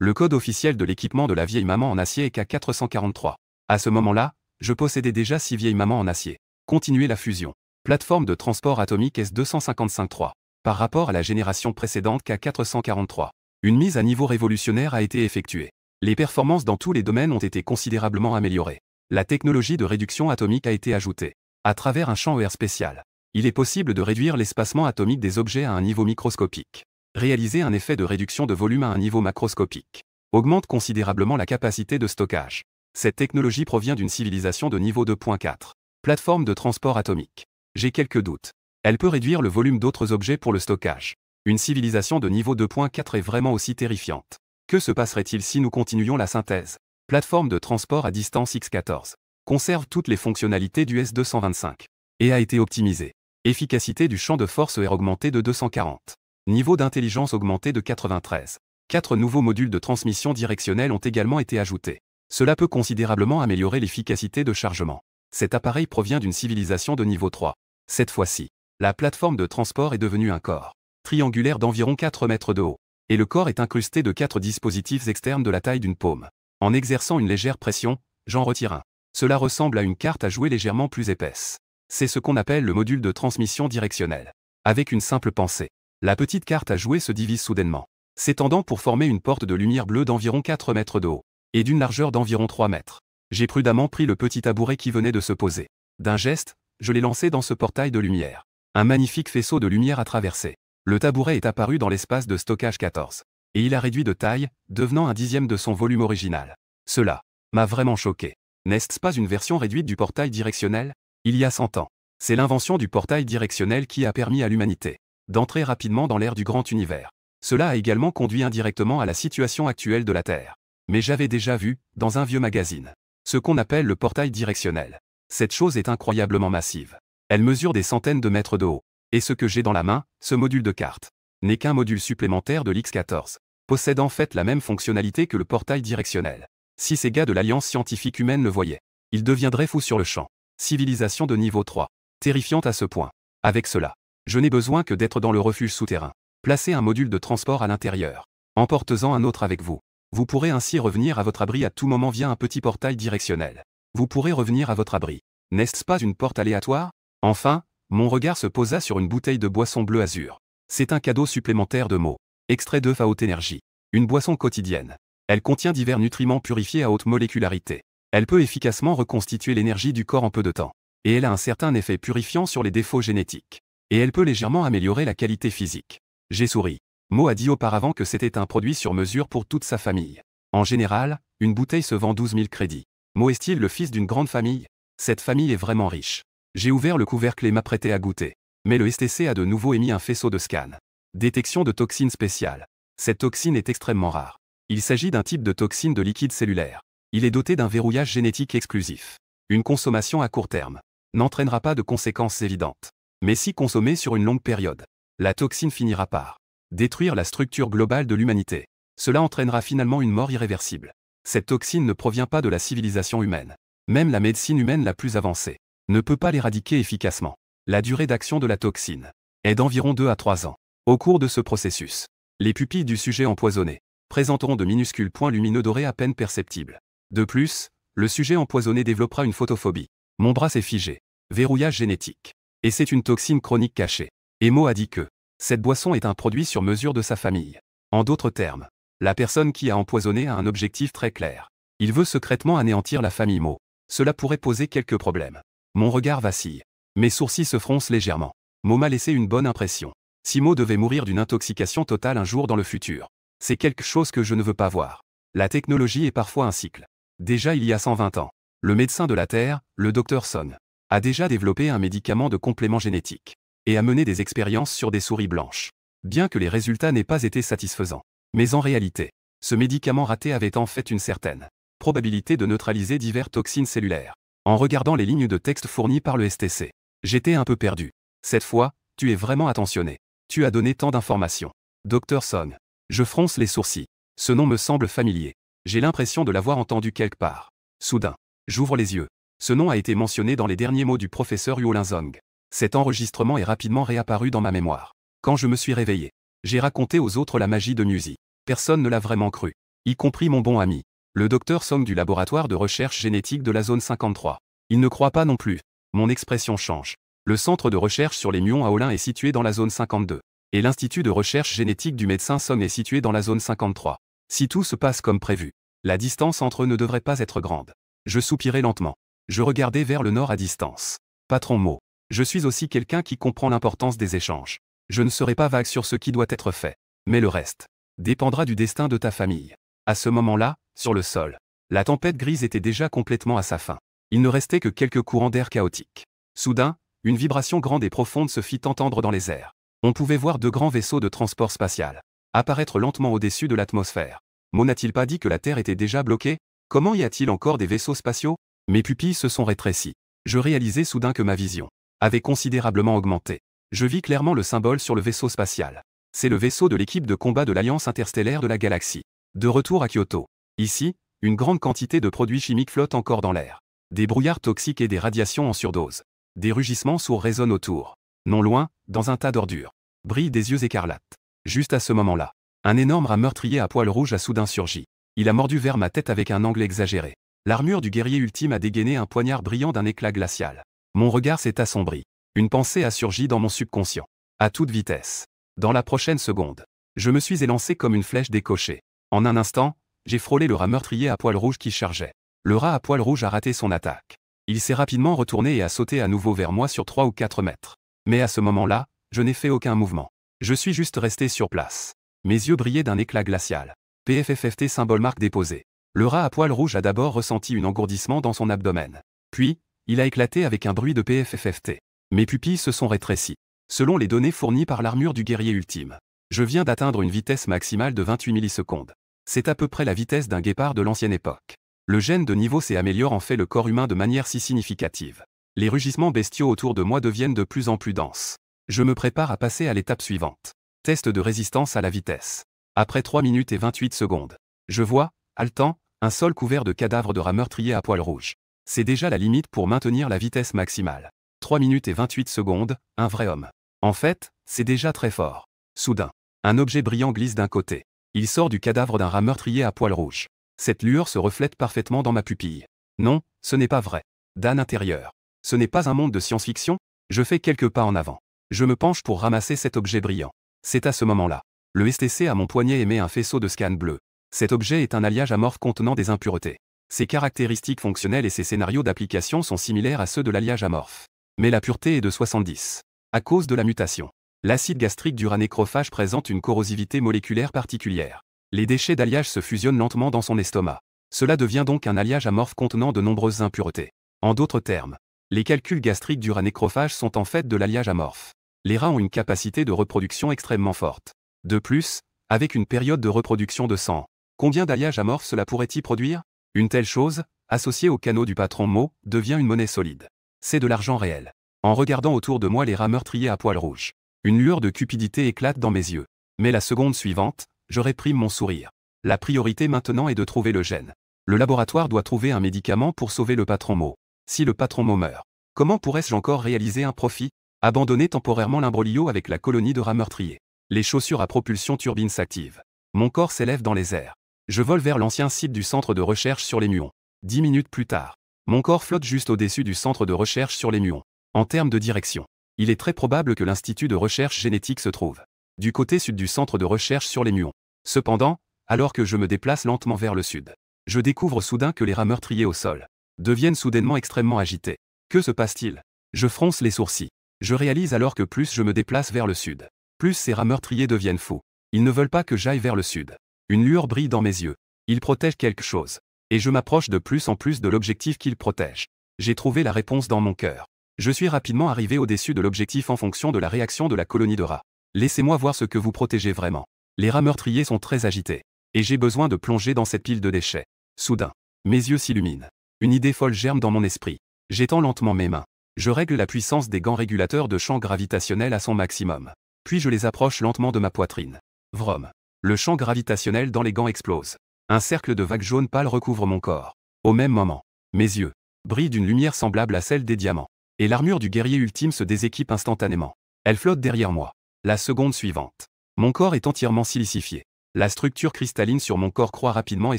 Le code officiel de l'équipement de la vieille maman en acier est K443. À ce moment-là, je possédais déjà 6 vieilles mamans en acier. Continuez la fusion. Plateforme de transport atomique S255-3. Par rapport à la génération précédente K443. Une mise à niveau révolutionnaire a été effectuée. Les performances dans tous les domaines ont été considérablement améliorées. La technologie de réduction atomique a été ajoutée. À travers un champ ER spécial, il est possible de réduire l'espacement atomique des objets à un niveau microscopique. Réaliser un effet de réduction de volume à un niveau macroscopique. Augmente considérablement la capacité de stockage. Cette technologie provient d'une civilisation de niveau 2.4. Plateforme de transport atomique. J'ai quelques doutes. Elle peut réduire le volume d'autres objets pour le stockage. Une civilisation de niveau 2.4 est vraiment aussi terrifiante. Que se passerait-il si nous continuions la synthèse? Plateforme de transport à distance X14. Conserve toutes les fonctionnalités du S225. Et a été optimisée. Efficacité du champ de force est augmentée de 240. Niveau d'intelligence augmenté de 93. 4 nouveaux modules de transmission directionnelle ont également été ajoutés. Cela peut considérablement améliorer l'efficacité de chargement. Cet appareil provient d'une civilisation de niveau 3. Cette fois-ci, la plateforme de transport est devenue un corps triangulaire d'environ 4 mètres de haut. Et le corps est incrusté de 4 dispositifs externes de la taille d'une paume. En exerçant une légère pression, j'en retire un. Cela ressemble à une carte à jouer légèrement plus épaisse. C'est ce qu'on appelle le module de transmission directionnelle. Avec une simple pensée, la petite carte à jouer se divise soudainement, s'étendant pour former une porte de lumière bleue d'environ 4 mètres de haut, et d'une largeur d'environ 3 mètres. J'ai prudemment pris le petit tabouret qui venait de se poser. D'un geste, je l'ai lancé dans ce portail de lumière. Un magnifique faisceau de lumière a traversé. Le tabouret est apparu dans l'espace de stockage 14. Et il a réduit de taille, devenant un dixième de son volume original. Cela m'a vraiment choqué. N'est-ce pas une version réduite du portail directionnel? Il y a 100 ans. C'est l'invention du portail directionnel qui a permis à l'humanité d'entrer rapidement dans l'ère du grand univers. Cela a également conduit indirectement à la situation actuelle de la Terre. Mais j'avais déjà vu, dans un vieux magazine, ce qu'on appelle le portail directionnel. Cette chose est incroyablement massive. Elle mesure des centaines de mètres de haut. Et ce que j'ai dans la main, ce module de carte, n'est qu'un module supplémentaire de l'X14. Possède en fait la même fonctionnalité que le portail directionnel. Si ces gars de l'Alliance scientifique humaine le voyaient, ils deviendraient fous sur le champ. Civilisation de niveau 3. Terrifiante à ce point. Avec cela, je n'ai besoin que d'être dans le refuge souterrain. Placez un module de transport à l'intérieur. Emportez-en un autre avec vous. Vous pourrez ainsi revenir à votre abri à tout moment via un petit portail directionnel. Vous pourrez revenir à votre abri. N'est-ce pas une porte aléatoire? Enfin, mon regard se posa sur une bouteille de boisson bleu azur. C'est un cadeau supplémentaire de Mo. Extrait d'œuf à haute énergie. Une boisson quotidienne. Elle contient divers nutriments purifiés à haute molécularité. Elle peut efficacement reconstituer l'énergie du corps en peu de temps. Et elle a un certain effet purifiant sur les défauts génétiques. Et elle peut légèrement améliorer la qualité physique. J'ai souri. Mo a dit auparavant que c'était un produit sur mesure pour toute sa famille. En général, une bouteille se vend 12 000 crédits. Mo est-il le fils d'une grande famille? Cette famille est vraiment riche. J'ai ouvert le couvercle et m'apprêtais à goûter. Mais le STC a de nouveau émis un faisceau de scan. Détection de toxines spéciales. Cette toxine est extrêmement rare. Il s'agit d'un type de toxine de liquide cellulaire. Il est doté d'un verrouillage génétique exclusif. Une consommation à court terme n'entraînera pas de conséquences évidentes. Mais si consommée sur une longue période, la toxine finira par détruire la structure globale de l'humanité. Cela entraînera finalement une mort irréversible. Cette toxine ne provient pas de la civilisation humaine. Même la médecine humaine la plus avancée ne peut pas l'éradiquer efficacement. La durée d'action de la toxine est d'environ 2 à 3 ans. Au cours de ce processus, les pupilles du sujet empoisonné présenteront de minuscules points lumineux dorés à peine perceptibles. De plus, le sujet empoisonné développera une photophobie. Mon bras s'est figé. Verrouillage génétique. Et c'est une toxine chronique cachée. Emo a dit que cette boisson est un produit sur mesure de sa famille. En d'autres termes, la personne qui a empoisonné a un objectif très clair. Il veut secrètement anéantir la famille Mo. Cela pourrait poser quelques problèmes. Mon regard vacille. Mes sourcils se froncent légèrement. Mo m'a laissé une bonne impression. Si Mo devait mourir d'une intoxication totale un jour dans le futur, c'est quelque chose que je ne veux pas voir. La technologie est parfois un cycle. Déjà il y a 120 ans, le médecin de la Terre, le Dr Son, a déjà développé un médicament de complément génétique et a mené des expériences sur des souris blanches. Bien que les résultats n'aient pas été satisfaisants. Mais en réalité, ce médicament raté avait en fait une certaine Probabilité de neutraliser divers toxines cellulaires. En regardant les lignes de texte fournies par le STC, j'étais un peu perdu. Cette fois, tu es vraiment attentionné. Tu as donné tant d'informations. Dr Song. Je fronce les sourcils. Ce nom me semble familier. J'ai l'impression de l'avoir entendu quelque part. Soudain, j'ouvre les yeux. Ce nom a été mentionné dans les derniers mots du professeur Yuolin Zong. Cet enregistrement est rapidement réapparu dans ma mémoire. Quand je me suis réveillé, j'ai raconté aux autres la magie de Musi. Personne ne l'a vraiment cru, y compris mon bon ami, le docteur Song du laboratoire de recherche génétique de la zone 53. Il ne croit pas non plus. Mon expression change. Le centre de recherche sur les muons à Olin est situé dans la zone 52. Et l'institut de recherche génétique du médecin Song est situé dans la zone 53. Si tout se passe comme prévu, la distance entre eux ne devrait pas être grande. Je soupirai lentement. Je regardai vers le nord à distance. Patron Mo. Je suis aussi quelqu'un qui comprend l'importance des échanges. Je ne serai pas vague sur ce qui doit être fait. Mais le reste dépendra du destin de ta famille. À ce moment-là, sur le sol, la tempête grise était déjà complètement à sa fin. Il ne restait que quelques courants d'air chaotiques. Soudain, une vibration grande et profonde se fit entendre dans les airs. On pouvait voir deux grands vaisseaux de transport spatial apparaître lentement au-dessus de l'atmosphère. Mo n'a-t-il pas dit que la Terre était déjà bloquée? Comment y a-t-il encore des vaisseaux spatiaux? Mes pupilles se sont rétrécies. Je réalisai soudain que ma vision avait considérablement augmenté. Je vis clairement le symbole sur le vaisseau spatial. C'est le vaisseau de l'équipe de combat de l'Alliance interstellaire de la galaxie. De retour à Kyoto. Ici, une grande quantité de produits chimiques flotte encore dans l'air. Des brouillards toxiques et des radiations en surdose. Des rugissements sourds résonnent autour. Non loin, dans un tas d'ordures, brillent des yeux écarlates. Juste à ce moment-là, un énorme rat meurtrier à poils rouges a soudain surgi. Il a mordu vers ma tête avec un angle exagéré. L'armure du guerrier ultime a dégainé un poignard brillant d'un éclat glacial. Mon regard s'est assombri. Une pensée a surgi dans mon subconscient. À toute vitesse. Dans la prochaine seconde, je me suis élancé comme une flèche décochée. En un instant, j'ai frôlé le rat meurtrier à poils rouges qui chargeait. Le rat à poils rouges a raté son attaque. Il s'est rapidement retourné et a sauté à nouveau vers moi sur 3 ou 4 mètres. Mais à ce moment-là, je n'ai fait aucun mouvement. Je suis juste resté sur place. Mes yeux brillaient d'un éclat glacial. PFFFT symbole marque déposée. Le rat à poils rouges a d'abord ressenti un engourdissement dans son abdomen. Puis, il a éclaté avec un bruit de PFFFT. Mes pupilles se sont rétrécies. Selon les données fournies par l'armure du guerrier ultime, je viens d'atteindre une vitesse maximale de 28 millisecondes. C'est à peu près la vitesse d'un guépard de l'ancienne époque. Le gène de niveau C améliore en fait le corps humain de manière si significative. Les rugissements bestiaux autour de moi deviennent de plus en plus denses. Je me prépare à passer à l'étape suivante. Test de résistance à la vitesse. Après 3 minutes et 28 secondes, je vois, haletant, un sol couvert de cadavres de rats meurtriers à poils rouges. C'est déjà la limite pour maintenir la vitesse maximale. 3 minutes et 28 secondes, un vrai homme. En fait, c'est déjà très fort. Soudain, un objet brillant glisse d'un côté. Il sort du cadavre d'un rat meurtrier à poils rouges. Cette lueur se reflète parfaitement dans ma pupille. Non, ce n'est pas vrai. D'un intérieur. Ce n'est pas un monde de science-fiction? Je fais quelques pas en avant. Je me penche pour ramasser cet objet brillant. C'est à ce moment-là. Le STC à mon poignet émet un faisceau de scan bleu. Cet objet est un alliage amorphe contenant des impuretés. Ses caractéristiques fonctionnelles et ses scénarios d'application sont similaires à ceux de l'alliage amorphe. Mais la pureté est de 70. À cause de la mutation. L'acide gastrique du rat nécrophage présente une corrosivité moléculaire particulière. Les déchets d'alliage se fusionnent lentement dans son estomac. Cela devient donc un alliage amorphe contenant de nombreuses impuretés. En d'autres termes, les calculs gastriques du rat nécrophage sont en fait de l'alliage amorphe. Les rats ont une capacité de reproduction extrêmement forte. De plus, avec une période de reproduction de 100 ans, combien d'alliages amorphes cela pourrait-il produire? Une telle chose, associée au canot du patron Mo, devient une monnaie solide. C'est de l'argent réel. En regardant autour de moi les rats meurtriers à poils rouges, une lueur de cupidité éclate dans mes yeux. Mais la seconde suivante, je réprime mon sourire. La priorité maintenant est de trouver le gène. Le laboratoire doit trouver un médicament pour sauver le patron Mo. Si le patron Mo meurt, comment pourrais-je encore réaliser un profit? Abandonner temporairement l'imbroglio avec la colonie de rats meurtriers. Les chaussures à propulsion turbine s'activent. Mon corps s'élève dans les airs. Je vole vers l'ancien site du centre de recherche sur les muons. 10 minutes plus tard, mon corps flotte juste au-dessus du centre de recherche sur les muons. En termes de direction, il est très probable que l'institut de recherche génétique se trouve du côté sud du centre de recherche sur les muons. Cependant, alors que je me déplace lentement vers le sud, je découvre soudain que les rats meurtriers au sol deviennent soudainement extrêmement agités. Que se passe-t-il? Je fronce les sourcils. Je réalise alors que plus je me déplace vers le sud, plus ces rats meurtriers deviennent fous. Ils ne veulent pas que j'aille vers le sud. Une lueur brille dans mes yeux. Ils protègent quelque chose. Et je m'approche de plus en plus de l'objectif qu'ils protègent. J'ai trouvé la réponse dans mon cœur. Je suis rapidement arrivé au-dessus de l'objectif en fonction de la réaction de la colonie de rats. Laissez-moi voir ce que vous protégez vraiment. Les rats meurtriers sont très agités. Et j'ai besoin de plonger dans cette pile de déchets. Soudain, Mes yeux s'illuminent. Une idée folle germe dans mon esprit. J'étends lentement mes mains. Je règle la puissance des gants régulateurs de champ gravitationnel à son maximum. Puis je les approche lentement de ma poitrine. Vroom. Le champ gravitationnel dans les gants explose. Un cercle de vagues jaunes pâles recouvre mon corps. Au même moment, mes yeux brillent d'une lumière semblable à celle des diamants. Et l'armure du guerrier ultime se déséquipe instantanément. Elle flotte derrière moi. La seconde suivante. Mon corps est entièrement silicifié. La structure cristalline sur mon corps croît rapidement et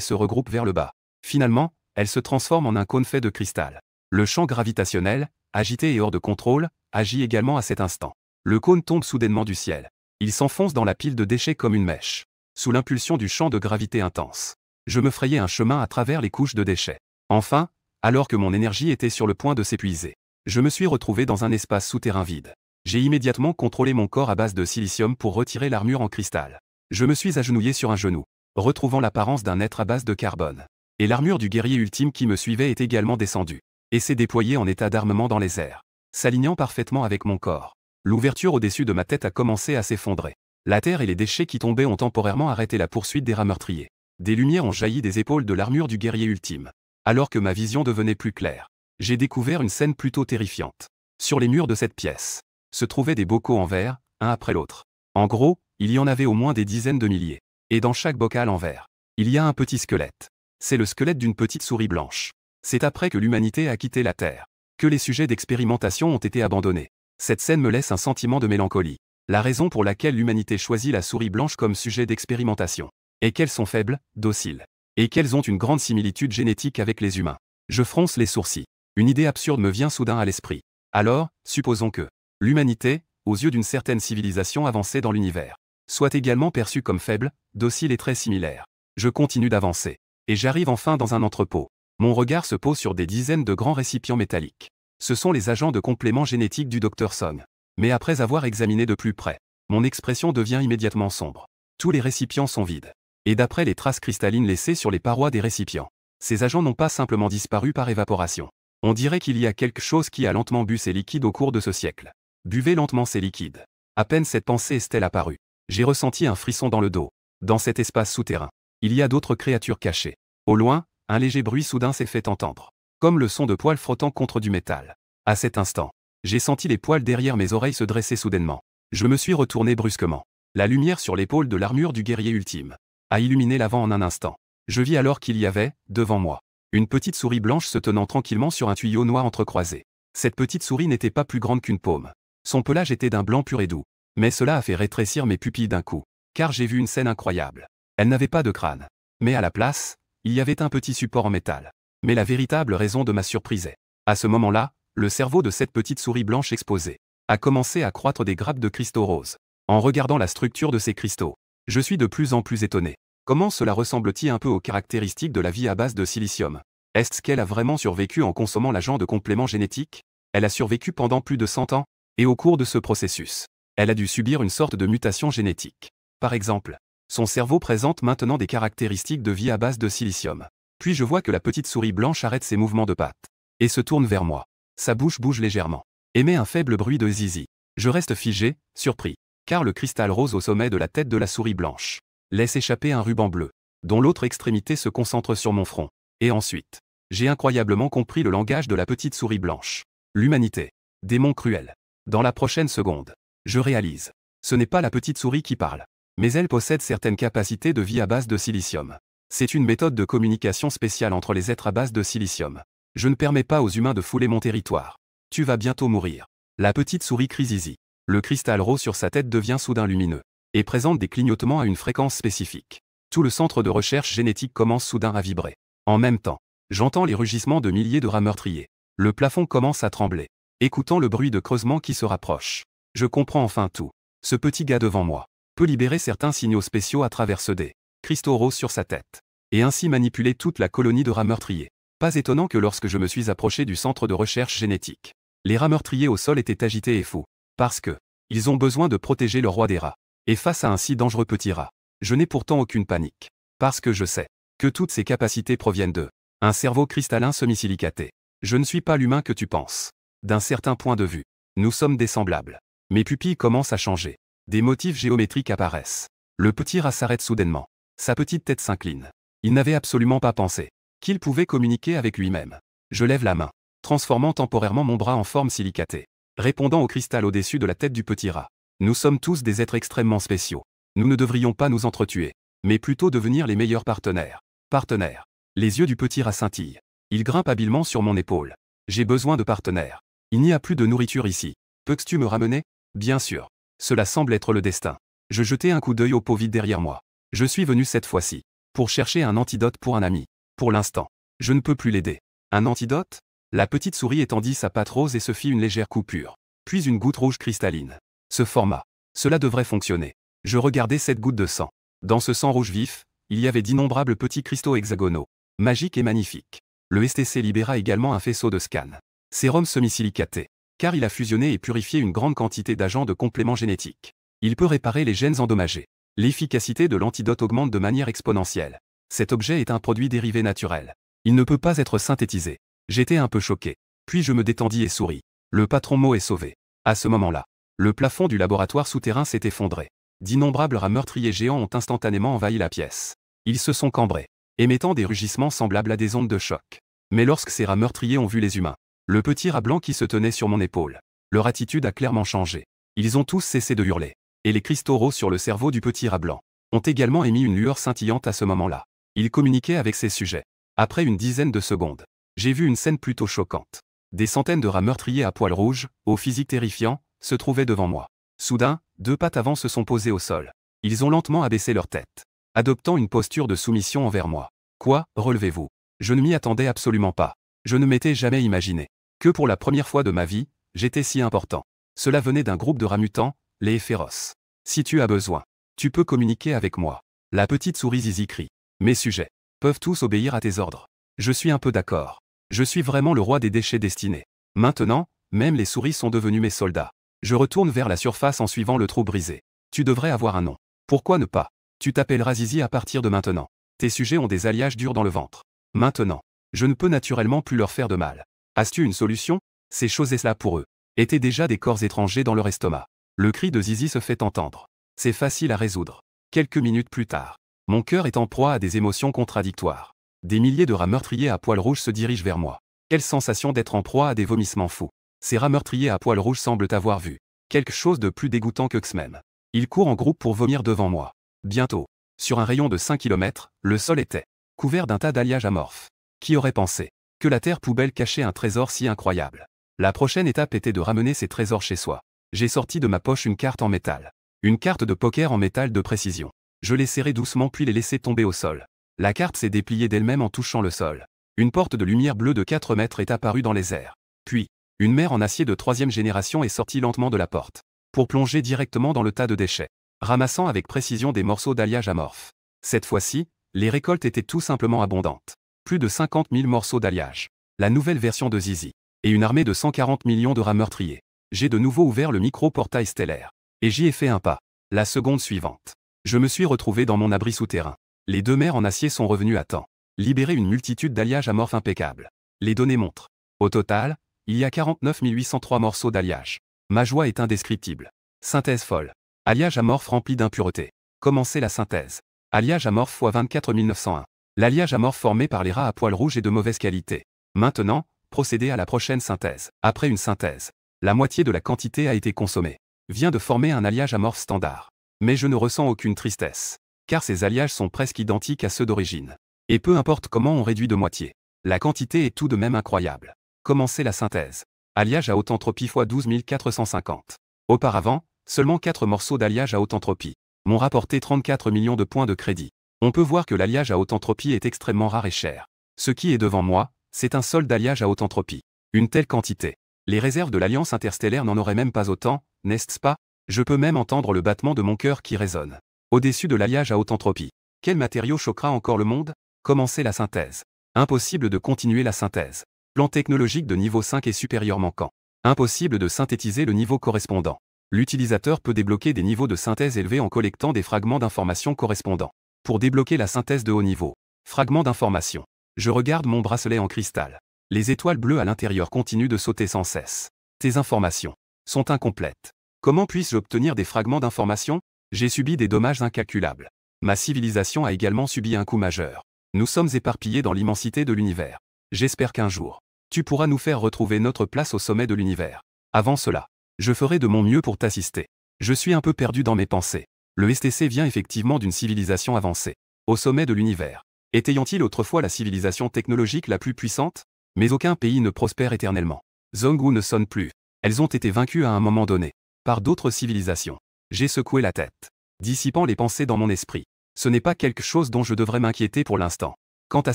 se regroupe vers le bas. Finalement, elle se transforme en un cône fait de cristal. Le champ gravitationnel, agité et hors de contrôle, agit également à cet instant. Le cône tombe soudainement du ciel. Il s'enfonce dans la pile de déchets comme une mèche. Sous l'impulsion du champ de gravité intense, je me frayais un chemin à travers les couches de déchets. Enfin, alors que mon énergie était sur le point de s'épuiser, je me suis retrouvé dans un espace souterrain vide. J'ai immédiatement contrôlé mon corps à base de silicium pour retirer l'armure en cristal. Je me suis agenouillé sur un genou, retrouvant l'apparence d'un être à base de carbone. Et l'armure du guerrier ultime qui me suivait est également descendue, et s'est déployée en état d'armement dans les airs, s'alignant parfaitement avec mon corps. L'ouverture au-dessus de ma tête a commencé à s'effondrer. La terre et les déchets qui tombaient ont temporairement arrêté la poursuite des rats meurtriers. Des lumières ont jailli des épaules de l'armure du guerrier ultime. Alors que ma vision devenait plus claire, j'ai découvert une scène plutôt terrifiante. Sur les murs de cette pièce se trouvaient des bocaux en verre, un après l'autre. En gros, il y en avait au moins des dizaines de milliers. Et dans chaque bocal en verre, il y a un petit squelette. C'est le squelette d'une petite souris blanche. C'est après que l'humanité a quitté la Terre que les sujets d'expérimentation ont été abandonnés. Cette scène me laisse un sentiment de mélancolie. La raison pour laquelle l'humanité choisit la souris blanche comme sujet d'expérimentation est qu'elles sont faibles, dociles, et qu'elles ont une grande similitude génétique avec les humains. Je fronce les sourcils. Une idée absurde me vient soudain à l'esprit. Alors, supposons que l'humanité, aux yeux d'une certaine civilisation avancée dans l'univers, soit également perçue comme faible, docile et très similaire. Je continue d'avancer. Et j'arrive enfin dans un entrepôt. Mon regard se pose sur des dizaines de grands récipients métalliques. Ce sont les agents de complément génétique du Dr Song. Mais après avoir examiné de plus près, mon expression devient immédiatement sombre. Tous les récipients sont vides. Et d'après les traces cristallines laissées sur les parois des récipients, ces agents n'ont pas simplement disparu par évaporation. On dirait qu'il y a quelque chose qui a lentement bu ces liquides au cours de ce siècle. Buvez lentement ces liquides. À peine cette pensée est-elle apparue, j'ai ressenti un frisson dans le dos. Dans cet espace souterrain, il y a d'autres créatures cachées. Au loin, un léger bruit soudain s'est fait entendre, comme le son de poils frottant contre du métal. À cet instant, j'ai senti les poils derrière mes oreilles se dresser soudainement. Je me suis retourné brusquement. La lumière sur l'épaule de l'armure du guerrier ultime a illuminé l'avant en un instant. Je vis alors qu'il y avait, devant moi, une petite souris blanche se tenant tranquillement sur un tuyau noir entrecroisé. Cette petite souris n'était pas plus grande qu'une paume. Son pelage était d'un blanc pur et doux. Mais cela a fait rétrécir mes pupilles d'un coup, car j'ai vu une scène incroyable. Elle n'avait pas de crâne. Mais à la place, il y avait un petit support en métal. Mais la véritable raison de ma surprise est, à ce moment-là, le cerveau de cette petite souris blanche exposée a commencé à croître des grappes de cristaux roses. En regardant la structure de ces cristaux, je suis de plus en plus étonné. Comment cela ressemble-t-il un peu aux caractéristiques de la vie à base de silicium? Est-ce qu'elle a vraiment survécu en consommant l'agent de complément génétique? Elle a survécu pendant plus de 100 ans, et au cours de ce processus, elle a dû subir une sorte de mutation génétique. Par exemple, son cerveau présente maintenant des caractéristiques de vie à base de silicium. Puis je vois que la petite souris blanche arrête ses mouvements de pattes et se tourne vers moi. Sa bouche bouge légèrement, émet un faible bruit de zizi. Je reste figé, surpris, car le cristal rose au sommet de la tête de la souris blanche laisse échapper un ruban bleu, dont l'autre extrémité se concentre sur mon front. Et ensuite, j'ai incroyablement compris le langage de la petite souris blanche. L'humanité. Démon cruel. Dans la prochaine seconde, je réalise. Ce n'est pas la petite souris qui parle, mais elle possède certaines capacités de vie à base de silicium. C'est une méthode de communication spéciale entre les êtres à base de silicium. Je ne permets pas aux humains de fouler mon territoire. Tu vas bientôt mourir. La petite souris crie zizi. Le cristal rose sur sa tête devient soudain lumineux et présente des clignotements à une fréquence spécifique. Tout le centre de recherche génétique commence soudain à vibrer. En même temps, j'entends les rugissements de milliers de rats meurtriers. Le plafond commence à trembler. Écoutant le bruit de creusement qui se rapproche, je comprends enfin tout. Ce petit gars devant moi peut libérer certains signaux spéciaux à travers ce dé. Cristaux roses sur sa tête, et ainsi manipuler toute la colonie de rats meurtriers. Pas étonnant que lorsque je me suis approché du centre de recherche génétique, les rats meurtriers au sol étaient agités et fous, parce que ils ont besoin de protéger le roi des rats. Et face à un si dangereux petit rat, je n'ai pourtant aucune panique, parce que je sais que toutes ces capacités proviennent de un cerveau cristallin semi-silicaté. Je ne suis pas l'humain que tu penses. D'un certain point de vue, nous sommes des semblables. Mes pupilles commencent à changer. Des motifs géométriques apparaissent. Le petit rat s'arrête soudainement. Sa petite tête s'incline. Il n'avait absolument pas pensé qu'il pouvait communiquer avec lui-même. Je lève la main, transformant temporairement mon bras en forme silicatée, répondant au cristal au-dessus de la tête du petit rat. Nous sommes tous des êtres extrêmement spéciaux. Nous ne devrions pas nous entretuer, mais plutôt devenir les meilleurs partenaires. Partenaires. Les yeux du petit rat scintillent. Il grimpe habilement sur mon épaule. J'ai besoin de partenaires. Il n'y a plus de nourriture ici. Peux-tu me ramener? Bien sûr. Cela semble être le destin. Je jetai un coup d'œil au pot vide derrière moi. Je suis venu cette fois-ci pour chercher un antidote pour un ami. Pour l'instant, je ne peux plus l'aider. Un antidote? La petite souris étendit sa patte rose et se fit une légère coupure. Puis une goutte rouge cristalline. Ce format. Cela devrait fonctionner. Je regardais cette goutte de sang. Dans ce sang rouge vif, il y avait d'innombrables petits cristaux hexagonaux. Magiques et magnifiques. Le STC libéra également un faisceau de scan. Sérum semi-silicaté. Car il a fusionné et purifié une grande quantité d'agents de compléments génétiques. Il peut réparer les gènes endommagés. L'efficacité de l'antidote augmente de manière exponentielle. Cet objet est un produit dérivé naturel. Il ne peut pas être synthétisé. J'étais un peu choqué. Puis je me détendis et souris. Le patron Mo est sauvé. À ce moment-là, le plafond du laboratoire souterrain s'est effondré. D'innombrables rats meurtriers géants ont instantanément envahi la pièce. Ils se sont cambrés, émettant des rugissements semblables à des ondes de choc. Mais lorsque ces rats meurtriers ont vu les humains, le petit rat blanc qui se tenait sur mon épaule, leur attitude a clairement changé. Ils ont tous cessé de hurler. Et les cristaux roses sur le cerveau du petit rat blanc ont également émis une lueur scintillante à ce moment-là. Il communiquait avec ses sujets. Après une dizaine de secondes, j'ai vu une scène plutôt choquante. Des centaines de rats meurtriers à poils rouges, au physique terrifiant, se trouvaient devant moi. Soudain, 2 pattes avant se sont posées au sol. Ils ont lentement abaissé leur tête, adoptant une posture de soumission envers moi. Quoi, relevez-vous? Je ne m'y attendais absolument pas. Je ne m'étais jamais imaginé que pour la première fois de ma vie, j'étais si important. Cela venait d'un groupe de rats mutants, les féroces. Si tu as besoin, tu peux communiquer avec moi. La petite souris Zizi crie. Mes sujets peuvent tous obéir à tes ordres. Je suis un peu d'accord. Je suis vraiment le roi des déchets destinés. Maintenant, même les souris sont devenues mes soldats. Je retourne vers la surface en suivant le trou brisé. Tu devrais avoir un nom. Pourquoi ne pas? Tu t'appelleras Zizi à partir de maintenant. Tes sujets ont des alliages durs dans le ventre. Maintenant, je ne peux naturellement plus leur faire de mal. As-tu une solution? Ces choses-là pour eux étaient déjà des corps étrangers dans leur estomac. Le cri de Zizi se fait entendre. C'est facile à résoudre. Quelques minutes plus tard, mon cœur est en proie à des émotions contradictoires. Des milliers de rats meurtriers à poils rouges se dirigent vers moi. Quelle sensation d'être en proie à des vomissements fous. Ces rats meurtriers à poils rouges semblent avoir vu quelque chose de plus dégoûtant que X-Men. Ils courent en groupe pour vomir devant moi. Bientôt, sur un rayon de 5 km, le sol était couvert d'un tas d'alliages amorphes. Qui aurait pensé que la terre poubelle cachait un trésor si incroyable? La prochaine étape était de ramener ces trésors chez soi. J'ai sorti de ma poche une carte en métal. Une carte de poker en métal de précision. Je l'ai serrée doucement puis l'ai laissée tomber au sol. La carte s'est dépliée d'elle-même en touchant le sol. Une porte de lumière bleue de 4 mètres est apparue dans les airs. Puis, une mer en acier de 3e génération est sortie lentement de la porte, pour plonger directement dans le tas de déchets, ramassant avec précision des morceaux d'alliage amorphes. Cette fois-ci, les récoltes étaient tout simplement abondantes. Plus de 50 000 morceaux d'alliage. La nouvelle version de Zizi. Et une armée de 140 millions de rats meurtriers. J'ai de nouveau ouvert le micro-portail stellaire. Et j'y ai fait un pas. La seconde suivante. Je me suis retrouvé dans mon abri souterrain. Les 2 mers en acier sont revenues à temps. Libérer une multitude d'alliages amorphes impeccables. Les données montrent. Au total, il y a 49 803 morceaux d'alliage. Ma joie est indescriptible. Synthèse folle. Alliage amorphe rempli d'impuretés. Commencez la synthèse. Alliage amorphe x 24 901. L'alliage amorphe formé par les rats à poils rouges est de mauvaise qualité. Maintenant, procédez à la prochaine synthèse. Après une synthèse, la moitié de la quantité a été consommée. Vient de former un alliage amorphe standard. Mais je ne ressens aucune tristesse. Car ces alliages sont presque identiques à ceux d'origine. Et peu importe comment on réduit de moitié. La quantité est tout de même incroyable. Commencez la synthèse. Alliage à haute entropie x 12 450. Auparavant, seulement 4 morceaux d'alliage à haute entropie m'ont rapporté 34 millions de points de crédit. On peut voir que l'alliage à haute entropie est extrêmement rare et cher. Ce qui est devant moi, c'est un sol d'alliage à haute entropie. Une telle quantité. Les réserves de l'Alliance interstellaire n'en auraient même pas autant, n'est-ce pas? Je peux même entendre le battement de mon cœur qui résonne. Au-dessus de l'alliage à haute entropie. Quel matériau choquera encore le monde? Commencez la synthèse. Impossible de continuer la synthèse. Plan technologique de niveau 5 est supérieur manquant. Impossible de synthétiser le niveau correspondant. L'utilisateur peut débloquer des niveaux de synthèse élevés en collectant des fragments d'informations correspondants. Pour débloquer la synthèse de haut niveau. Fragments d'informations. Je regarde mon bracelet en cristal. Les étoiles bleues à l'intérieur continuent de sauter sans cesse. Tes informations sont incomplètes. Comment puis-je obtenir des fragments d'informations? J'ai subi des dommages incalculables. Ma civilisation a également subi un coup majeur. Nous sommes éparpillés dans l'immensité de l'univers. J'espère qu'un jour, tu pourras nous faire retrouver notre place au sommet de l'univers. Avant cela, je ferai de mon mieux pour t'assister. Je suis un peu perdu dans mes pensées. Le STC vient effectivement d'une civilisation avancée, au sommet de l'univers. Était-il autrefois la civilisation technologique la plus puissante? Mais aucun pays ne prospère éternellement. Zongu ne sonne plus. Elles ont été vaincues à un moment donné, par d'autres civilisations. J'ai secoué la tête, dissipant les pensées dans mon esprit. Ce n'est pas quelque chose dont je devrais m'inquiéter pour l'instant. Quant à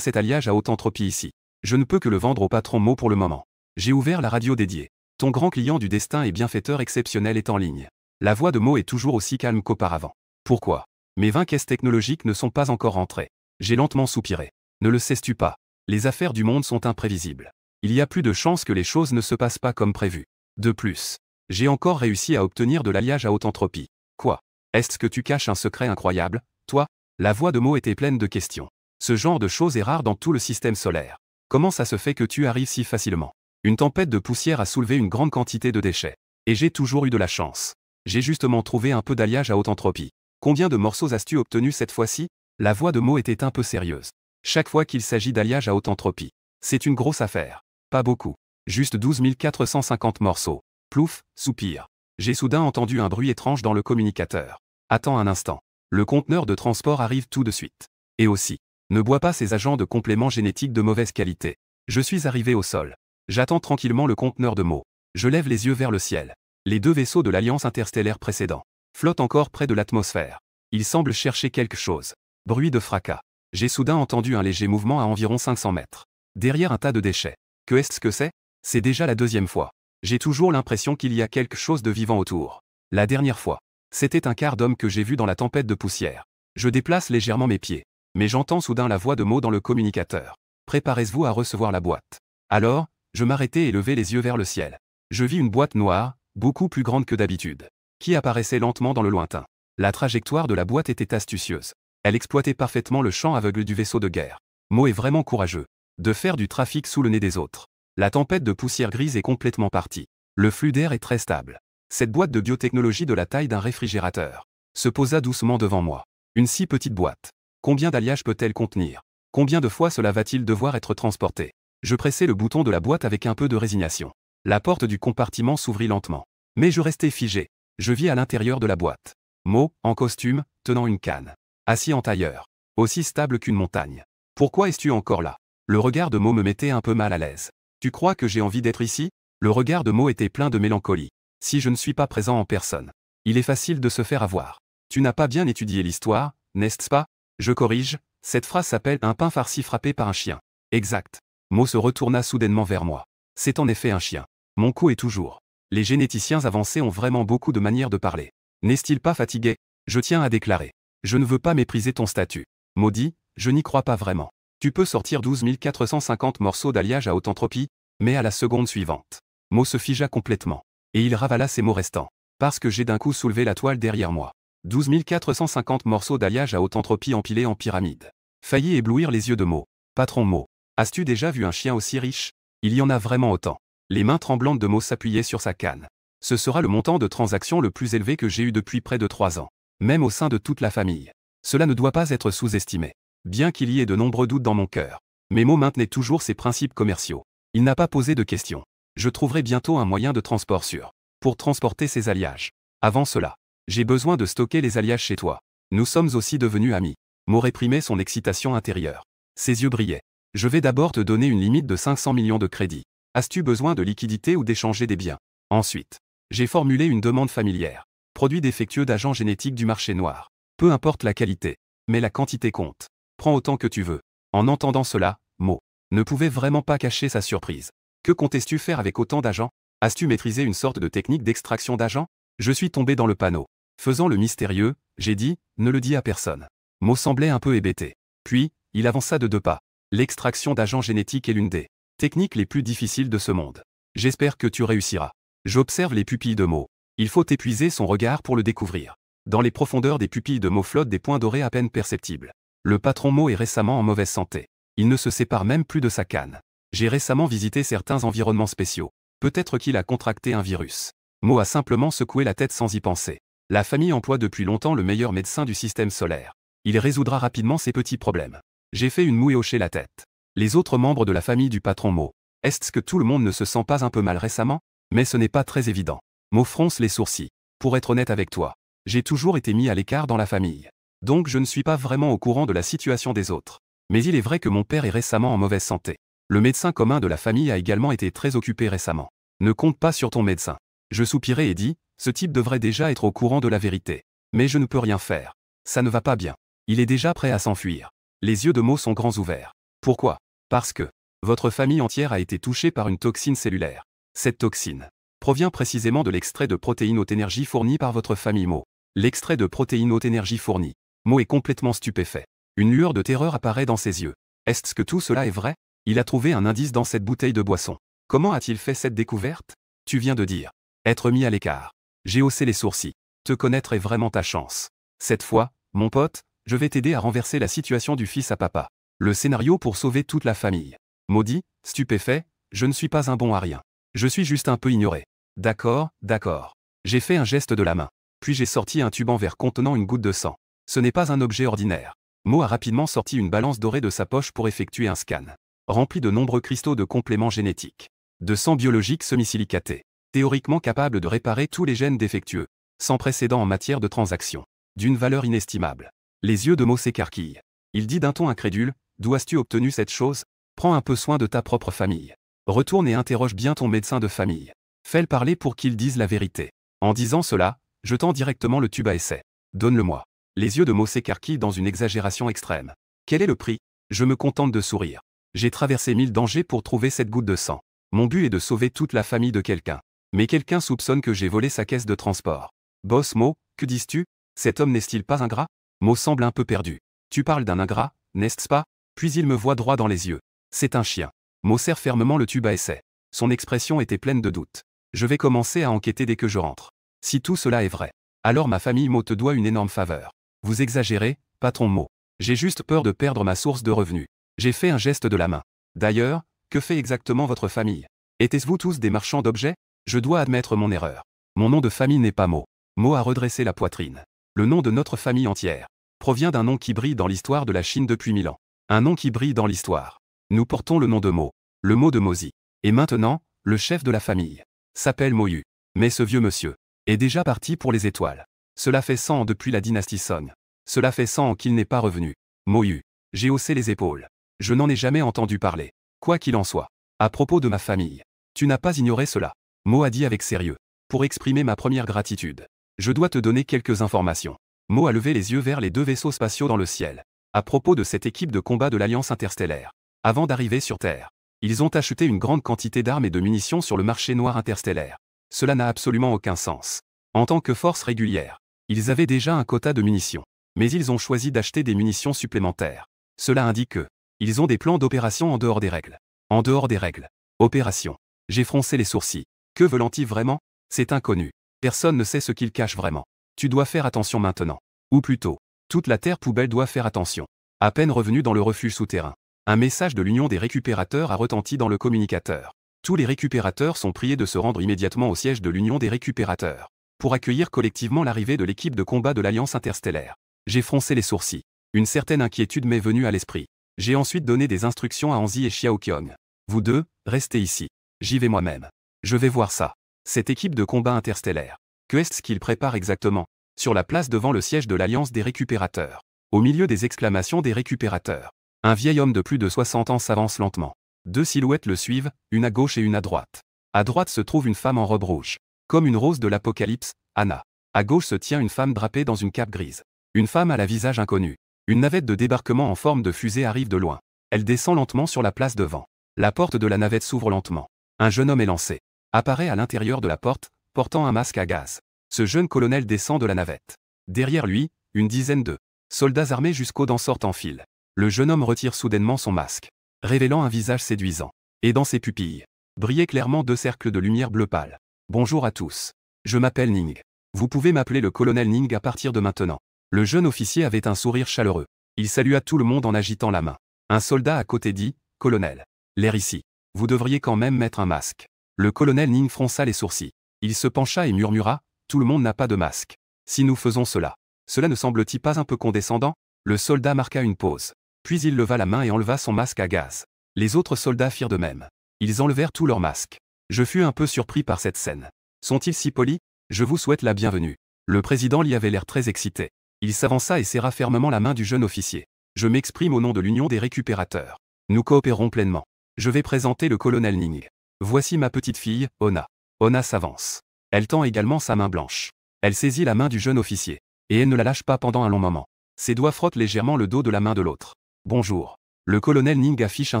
cet alliage à haute entropie ici, je ne peux que le vendre au patron Mo pour le moment. J'ai ouvert la radio dédiée. Ton grand client du destin et bienfaiteur exceptionnel est en ligne. La voix de Mo est toujours aussi calme qu'auparavant. Pourquoi? Mes 20 caisses technologiques ne sont pas encore rentrées. J'ai lentement soupiré. Ne le sais-tu pas? Les affaires du monde sont imprévisibles. Il y a plus de chances que les choses ne se passent pas comme prévu. De plus, j'ai encore réussi à obtenir de l'alliage à haute entropie. Quoi? Est-ce que tu caches un secret incroyable, toi? La voix de Mo était pleine de questions. Ce genre de choses est rare dans tout le système solaire. Comment ça se fait que tu arrives si facilement? Une tempête de poussière a soulevé une grande quantité de déchets. Et j'ai toujours eu de la chance. J'ai justement trouvé un peu d'alliage à haute entropie. Combien de morceaux as-tu obtenus cette fois-ci? La voix de Mo était un peu sérieuse. Chaque fois qu'il s'agit d'alliage à haute entropie, c'est une grosse affaire. Pas beaucoup. Juste 12 450 morceaux. Plouf, soupir. J'ai soudain entendu un bruit étrange dans le communicateur. Attends un instant. Le conteneur de transport arrive tout de suite. Et aussi, ne bois pas ces agents de compléments génétiques de mauvaise qualité. Je suis arrivé au sol. J'attends tranquillement le conteneur de Mo. Je lève les yeux vers le ciel. Les deux vaisseaux de l'Alliance interstellaire précédent flottent encore près de l'atmosphère. Ils semblent chercher quelque chose. Bruit de fracas. J'ai soudain entendu un léger mouvement à environ 500 mètres. Derrière un tas de déchets. Que est-ce que c'est? C'est déjà la deuxième fois. J'ai toujours l'impression qu'il y a quelque chose de vivant autour. La dernière fois, c'était un quart d'homme que j'ai vu dans la tempête de poussière. Je déplace légèrement mes pieds. Mais j'entends soudain la voix de Mo dans le communicateur. Préparez-vous à recevoir la boîte. Alors, je m'arrêtai et levai les yeux vers le ciel. Je vis une boîte noire, beaucoup plus grande que d'habitude, qui apparaissait lentement dans le lointain. La trajectoire de la boîte était astucieuse. Elle exploitait parfaitement le champ aveugle du vaisseau de guerre. Mo est vraiment courageux de faire du trafic sous le nez des autres. La tempête de poussière grise est complètement partie. Le flux d'air est très stable. Cette boîte de biotechnologie de la taille d'un réfrigérateur se posa doucement devant moi. Une si petite boîte. Combien d'alliages peut-elle contenir? Combien de fois cela va-t-il devoir être transporté? Je pressai le bouton de la boîte avec un peu de résignation. La porte du compartiment s'ouvrit lentement. Mais je restai figé. Je vis à l'intérieur de la boîte Mo, en costume, tenant une canne. Assis en tailleur. Aussi stable qu'une montagne. Pourquoi es-tu encore là? Le regard de Mo me mettait un peu mal à l'aise. Tu crois que j'ai envie d'être ici? Le regard de Mo était plein de mélancolie. Si je ne suis pas présent en personne, il est facile de se faire avoir. Tu n'as pas bien étudié l'histoire, n'est-ce pas? Je corrige, cette phrase s'appelle un pain farci frappé par un chien. Exact. Mo se retourna soudainement vers moi. C'est en effet un chien. Mon coup est toujours. Les généticiens avancés ont vraiment beaucoup de manières de parler. N'est-il pas fatigué? Je tiens à déclarer. Je ne veux pas mépriser ton statut. Mo dit, je n'y crois pas vraiment. Tu peux sortir 12 450 morceaux d'alliage à haute entropie, mais à la seconde suivante. Mo se figea complètement. Et il ravala ses mots restants. Parce que j'ai d'un coup soulevé la toile derrière moi. 12 450 morceaux d'alliage à haute entropie empilés en pyramide. Faillit éblouir les yeux de Mo. Patron Mo. As-tu déjà vu un chien aussi riche? Il y en a vraiment autant. Les mains tremblantes de Mo s'appuyaient sur sa canne. Ce sera le montant de transaction le plus élevé que j'ai eu depuis près de 3 ans. Même au sein de toute la famille. Cela ne doit pas être sous-estimé. Bien qu'il y ait de nombreux doutes dans mon cœur. Mais Mo maintenait toujours ses principes commerciaux. Il n'a pas posé de questions. Je trouverai bientôt un moyen de transport sûr. Pour transporter ces alliages. Avant cela, j'ai besoin de stocker les alliages chez toi. Nous sommes aussi devenus amis. Mo réprimait son excitation intérieure. Ses yeux brillaient. Je vais d'abord te donner une limite de 500 millions de crédits. As-tu besoin de liquidité ou d'échanger des biens? Ensuite, j'ai formulé une demande familière. Produit défectueux d'agents génétiques du marché noir. Peu importe la qualité, mais la quantité compte. Prends autant que tu veux. En entendant cela, Mo ne pouvait vraiment pas cacher sa surprise. Que comptais-tu faire avec autant d'agents? As-tu maîtrisé une sorte de technique d'extraction d'agents? Je suis tombé dans le panneau. Faisant le mystérieux, j'ai dit, ne le dis à personne. Mo semblait un peu hébété. Puis, il avança de 2 pas. L'extraction d'agents génétiques est l'une des techniques les plus difficiles de ce monde. J'espère que tu réussiras. J'observe les pupilles de Mo. Il faut épuiser son regard pour le découvrir. Dans les profondeurs des pupilles de Mo flottent des points dorés à peine perceptibles. Le patron Mo est récemment en mauvaise santé. Il ne se sépare même plus de sa canne. J'ai récemment visité certains environnements spéciaux. Peut-être qu'il a contracté un virus. Mo a simplement secoué la tête sans y penser. La famille emploie depuis longtemps le meilleur médecin du système solaire. Il résoudra rapidement ces petits problèmes. J'ai fait une moue et hoché la tête. Les autres membres de la famille du patron Mo. Est-ce que tout le monde ne se sent pas un peu mal récemment? Mais ce n'est pas très évident. Mo fronce les sourcils. Pour être honnête avec toi, j'ai toujours été mis à l'écart dans la famille. Donc je ne suis pas vraiment au courant de la situation des autres. Mais il est vrai que mon père est récemment en mauvaise santé. Le médecin commun de la famille a également été très occupé récemment. Ne compte pas sur ton médecin. Je soupirai et dis, ce type devrait déjà être au courant de la vérité. Mais je ne peux rien faire. Ça ne va pas bien. Il est déjà prêt à s'enfuir. Les yeux de Mo sont grands ouverts. Pourquoi? Parce que votre famille entière a été touchée par une toxine cellulaire. Cette toxine provient précisément de l'extrait de protéines haute énergie fourni par votre famille Mo. L'extrait de protéines haute énergie fourni. Mo est complètement stupéfait. Une lueur de terreur apparaît dans ses yeux. Est-ce que tout cela est vrai? Il a trouvé un indice dans cette bouteille de boisson. Comment a-t-il fait cette découverte? Tu viens de dire. Être mis à l'écart. J'ai haussé les sourcils. Te connaître est vraiment ta chance. Cette fois, mon pote, je vais t'aider à renverser la situation du fils à papa. Le scénario pour sauver toute la famille. Maudit, stupéfait, je ne suis pas un bon à rien. Je suis juste un peu ignoré. D'accord, d'accord. J'ai fait un geste de la main. Puis j'ai sorti un tube en verre contenant une goutte de sang. Ce n'est pas un objet ordinaire. Mo a rapidement sorti une balance dorée de sa poche pour effectuer un scan. Rempli de nombreux cristaux de compléments génétiques. De sang biologique semi-silicaté. Théoriquement capable de réparer tous les gènes défectueux. Sans précédent en matière de transaction. D'une valeur inestimable. Les yeux de Mo s'écarquillent. Il dit d'un ton incrédule, d'où as-tu obtenu cette chose? Prends un peu soin de ta propre famille. Retourne et interroge bien ton médecin de famille. Fais-le parler pour qu'il dise la vérité. En disant cela, je tends directement le tube à essai. Donne-le-moi. Les yeux de Mo s'écarquillent dans une exagération extrême. Quel est le prix? Je me contente de sourire. J'ai traversé 1000 dangers pour trouver cette goutte de sang. Mon but est de sauver toute la famille de quelqu'un. Mais quelqu'un soupçonne que j'ai volé sa caisse de transport. Boss Mo, que dis-tu? Cet homme n'est-il pas ingrat? Mo semble un peu perdu. Tu parles d'un ingrat, n'est-ce pas? Puis il me voit droit dans les yeux. C'est un chien. Mo serre fermement le tube à essai. Son expression était pleine de doute. Je vais commencer à enquêter dès que je rentre. Si tout cela est vrai, alors ma famille Mo te doit une énorme faveur. Vous exagérez, patron Mo. J'ai juste peur de perdre ma source de revenus. J'ai fait un geste de la main. D'ailleurs, que fait exactement votre famille? Était-vous tous des marchands d'objets? Je dois admettre mon erreur. Mon nom de famille n'est pas Mo. Mo a redressé la poitrine. Le nom de notre famille entière provient d'un nom qui brille dans l'histoire de la Chine depuis 1000 ans. Un nom qui brille dans l'histoire. Nous portons le nom de Mo. Le mot de Mozi. Et maintenant, le chef de la famille s'appelle Moyu. Mais ce vieux monsieur est déjà parti pour les étoiles. Cela fait 100 ans depuis la dynastie Song. Cela fait 100 ans qu'il n'est pas revenu. Moyu. J'ai haussé les épaules. Je n'en ai jamais entendu parler. Quoi qu'il en soit. À propos de ma famille. Tu n'as pas ignoré cela. Mo a dit avec sérieux. Pour exprimer ma première gratitude. Je dois te donner quelques informations. Mo a levé les yeux vers les deux vaisseaux spatiaux dans le ciel. À propos de cette équipe de combat de l'Alliance interstellaire. Avant d'arriver sur Terre, ils ont acheté une grande quantité d'armes et de munitions sur le marché noir interstellaire. Cela n'a absolument aucun sens. En tant que force régulière, ils avaient déjà un quota de munitions. Mais ils ont choisi d'acheter des munitions supplémentaires. Cela indique que ils ont des plans d'opération en dehors des règles. En dehors des règles. Opération. J'ai froncé les sourcils. Que veulent-ils vraiment? C'est inconnu. Personne ne sait ce qu'ils cachent vraiment. Tu dois faire attention maintenant. Ou plutôt, toute la Terre poubelle doit faire attention. À peine revenu dans le refuge souterrain. Un message de l'Union des récupérateurs a retenti dans le communicateur. Tous les récupérateurs sont priés de se rendre immédiatement au siège de l'Union des récupérateurs. Pour accueillir collectivement l'arrivée de l'équipe de combat de l'Alliance interstellaire. J'ai froncé les sourcils. Une certaine inquiétude m'est venue à l'esprit. J'ai ensuite donné des instructions à Anzi et Xiaoqiong. Vous deux, restez ici. J'y vais moi-même. Je vais voir ça. Cette équipe de combat interstellaire. Que est-ce qu'ils préparent exactement? Sur la place devant le siège de l'Alliance des récupérateurs. Au milieu des exclamations des récupérateurs. Un vieil homme de plus de 60 ans s'avance lentement. Deux silhouettes le suivent, une à gauche et une à droite. À droite se trouve une femme en robe rouge. Comme une rose de l'Apocalypse, Anna. À gauche se tient une femme drapée dans une cape grise. Une femme à la visage inconnu. Une navette de débarquement en forme de fusée arrive de loin. Elle descend lentement sur la place devant. La porte de la navette s'ouvre lentement. Un jeune homme élancé apparaît à l'intérieur de la porte, portant un masque à gaz. Ce jeune colonel descend de la navette. Derrière lui, une dizaine de soldats armés jusqu'aux dents sortent en file. Le jeune homme retire soudainement son masque, révélant un visage séduisant. Et dans ses pupilles, brillaient clairement deux cercles de lumière bleu pâle. Bonjour à tous. Je m'appelle Ning. Vous pouvez m'appeler le colonel Ning à partir de maintenant. Le jeune officier avait un sourire chaleureux. Il salua tout le monde en agitant la main. Un soldat à côté dit, colonel. L'air ici. Vous devriez quand même mettre un masque. Le colonel Ning fronça les sourcils. Il se pencha et murmura, tout le monde n'a pas de masque. Si nous faisons cela, cela ne semble-t-il pas un peu condescendant? Le soldat marqua une pause. Puis il leva la main et enleva son masque à gaz. Les autres soldats firent de même. Ils enlevèrent tous leurs masques. Je fus un peu surpris par cette scène. Sont-ils si polis? Je vous souhaite la bienvenue. Le président Lee avait l'air très excité. Il s'avança et serra fermement la main du jeune officier. Je m'exprime au nom de l'Union des récupérateurs. Nous coopérons pleinement. Je vais présenter le colonel Ning. Voici ma petite fille, Ona. Ona s'avance. Elle tend également sa main blanche. Elle saisit la main du jeune officier. Et elle ne la lâche pas pendant un long moment. Ses doigts frottent légèrement le dos de la main de l'autre. Bonjour. Le colonel Ning affiche un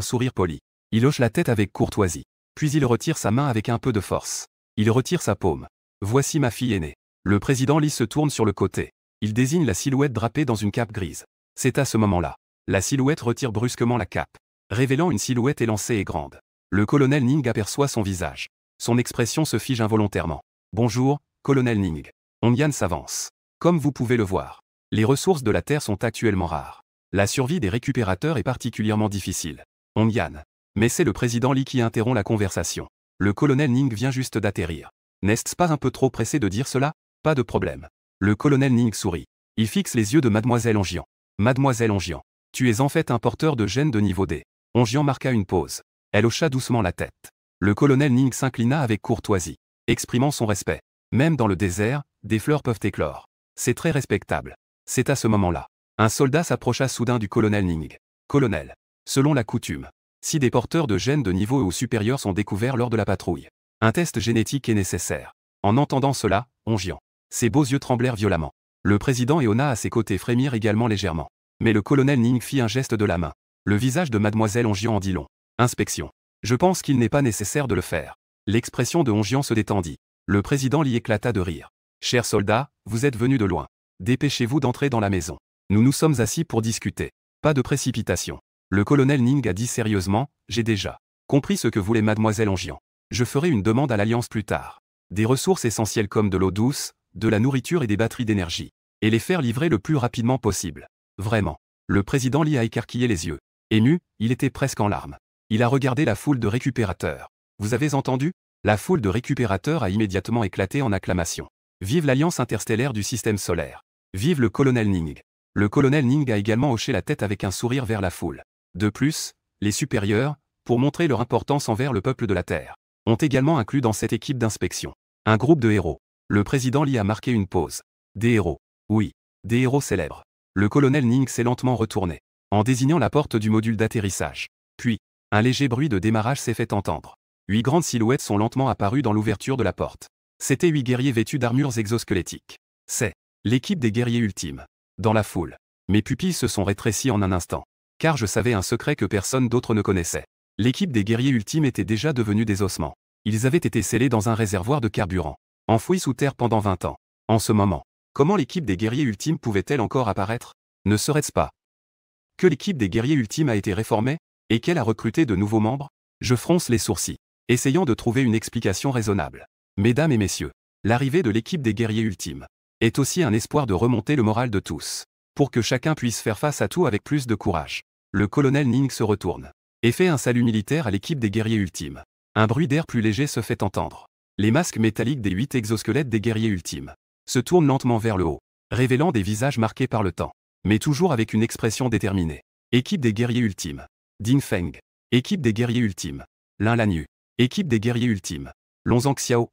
sourire poli. Il hoche la tête avec courtoisie. Puis il retire sa main avec un peu de force. Il retire sa paume. Voici ma fille aînée. Le président Lee se tourne sur le côté. Il désigne la silhouette drapée dans une cape grise. C'est à ce moment-là. La silhouette retire brusquement la cape, révélant une silhouette élancée et grande. Le colonel Ning aperçoit son visage. Son expression se fige involontairement. Bonjour, colonel Ning. Onyan s'avance. Comme vous pouvez le voir, les ressources de la Terre sont actuellement rares. La survie des récupérateurs est particulièrement difficile. Onyan. Mais c'est le président Lee qui interrompt la conversation. Le colonel Ning vient juste d'atterrir. N'est-ce pas un peu trop pressé de dire cela? Pas de problème. Le colonel Ning sourit. Il fixe les yeux de Mademoiselle Onjian. Mademoiselle Onjian, tu es en fait un porteur de gènes de niveau D. Onjian marqua une pause. Elle hocha doucement la tête. Le colonel Ning s'inclina avec courtoisie, exprimant son respect. Même dans le désert, des fleurs peuvent éclore. C'est très respectable. C'est à ce moment-là. Un soldat s'approcha soudain du colonel Ning. Colonel. Selon la coutume, si des porteurs de gènes de niveau E ou supérieur sont découverts lors de la patrouille, un test génétique est nécessaire. En entendant cela, Onjian. Ses beaux yeux tremblèrent violemment. Le président et Ona à ses côtés frémirent également légèrement. Mais le colonel Ning fit un geste de la main. Le visage de Mademoiselle Onjian en dit long. Inspection. Je pense qu'il n'est pas nécessaire de le faire. L'expression de Onjian se détendit. Le président Lee éclata de rire. Chers soldats, vous êtes venus de loin. Dépêchez-vous d'entrer dans la maison. Nous nous sommes assis pour discuter. Pas de précipitation. Le colonel Ning a dit sérieusement, j'ai déjà compris ce que voulait Mademoiselle Onjian. Je ferai une demande à l'Alliance plus tard. Des ressources essentielles comme de l'eau douce, de la nourriture et des batteries d'énergie. Et les faire livrer le plus rapidement possible. Vraiment. Le président Lee a écarquillé les yeux. Ému, il était presque en larmes. Il a regardé la foule de récupérateurs. Vous avez entendu? La foule de récupérateurs a immédiatement éclaté en acclamation. Vive l'Alliance interstellaire du système solaire. Vive le colonel Ning. Le colonel Ning a également hoché la tête avec un sourire vers la foule. De plus, les supérieurs, pour montrer leur importance envers le peuple de la Terre, ont également inclus dans cette équipe d'inspection un groupe de héros. Le président Lee a marqué une pause. Des héros. Oui, des héros célèbres. Le colonel Ning s'est lentement retourné, en désignant la porte du module d'atterrissage. Puis, un léger bruit de démarrage s'est fait entendre. 8 grandes silhouettes sont lentement apparues dans l'ouverture de la porte. C'étaient 8 guerriers vêtus d'armures exosquelettiques. C'est l'équipe des guerriers ultimes. Dans la foule, mes pupilles se sont rétrécies en un instant, car je savais un secret que personne d'autre ne connaissait. L'équipe des guerriers ultimes était déjà devenue des ossements. Ils avaient été scellés dans un réservoir de carburant, enfouis sous terre pendant 20 ans. En ce moment, comment l'équipe des guerriers ultimes pouvait-elle encore apparaître? Ne serait-ce pas que l'équipe des guerriers ultimes a été réformée, et qu'elle a recruté de nouveaux membres? Je fronce les sourcils, essayant de trouver une explication raisonnable. Mesdames et messieurs, l'arrivée de l'équipe des guerriers ultimes est aussi un espoir de remonter le moral de tous, pour que chacun puisse faire face à tout avec plus de courage. Le colonel Ning se retourne et fait un salut militaire à l'équipe des guerriers ultimes. Un bruit d'air plus léger se fait entendre. Les masques métalliques des 8 exosquelettes des guerriers ultimes se tournent lentement vers le haut, révélant des visages marqués par le temps, mais toujours avec une expression déterminée. Équipe des guerriers ultimes. Ding Feng. Équipe des guerriers ultimes. Lin Lanyu. Équipe des guerriers ultimes. Lonzang Xiao.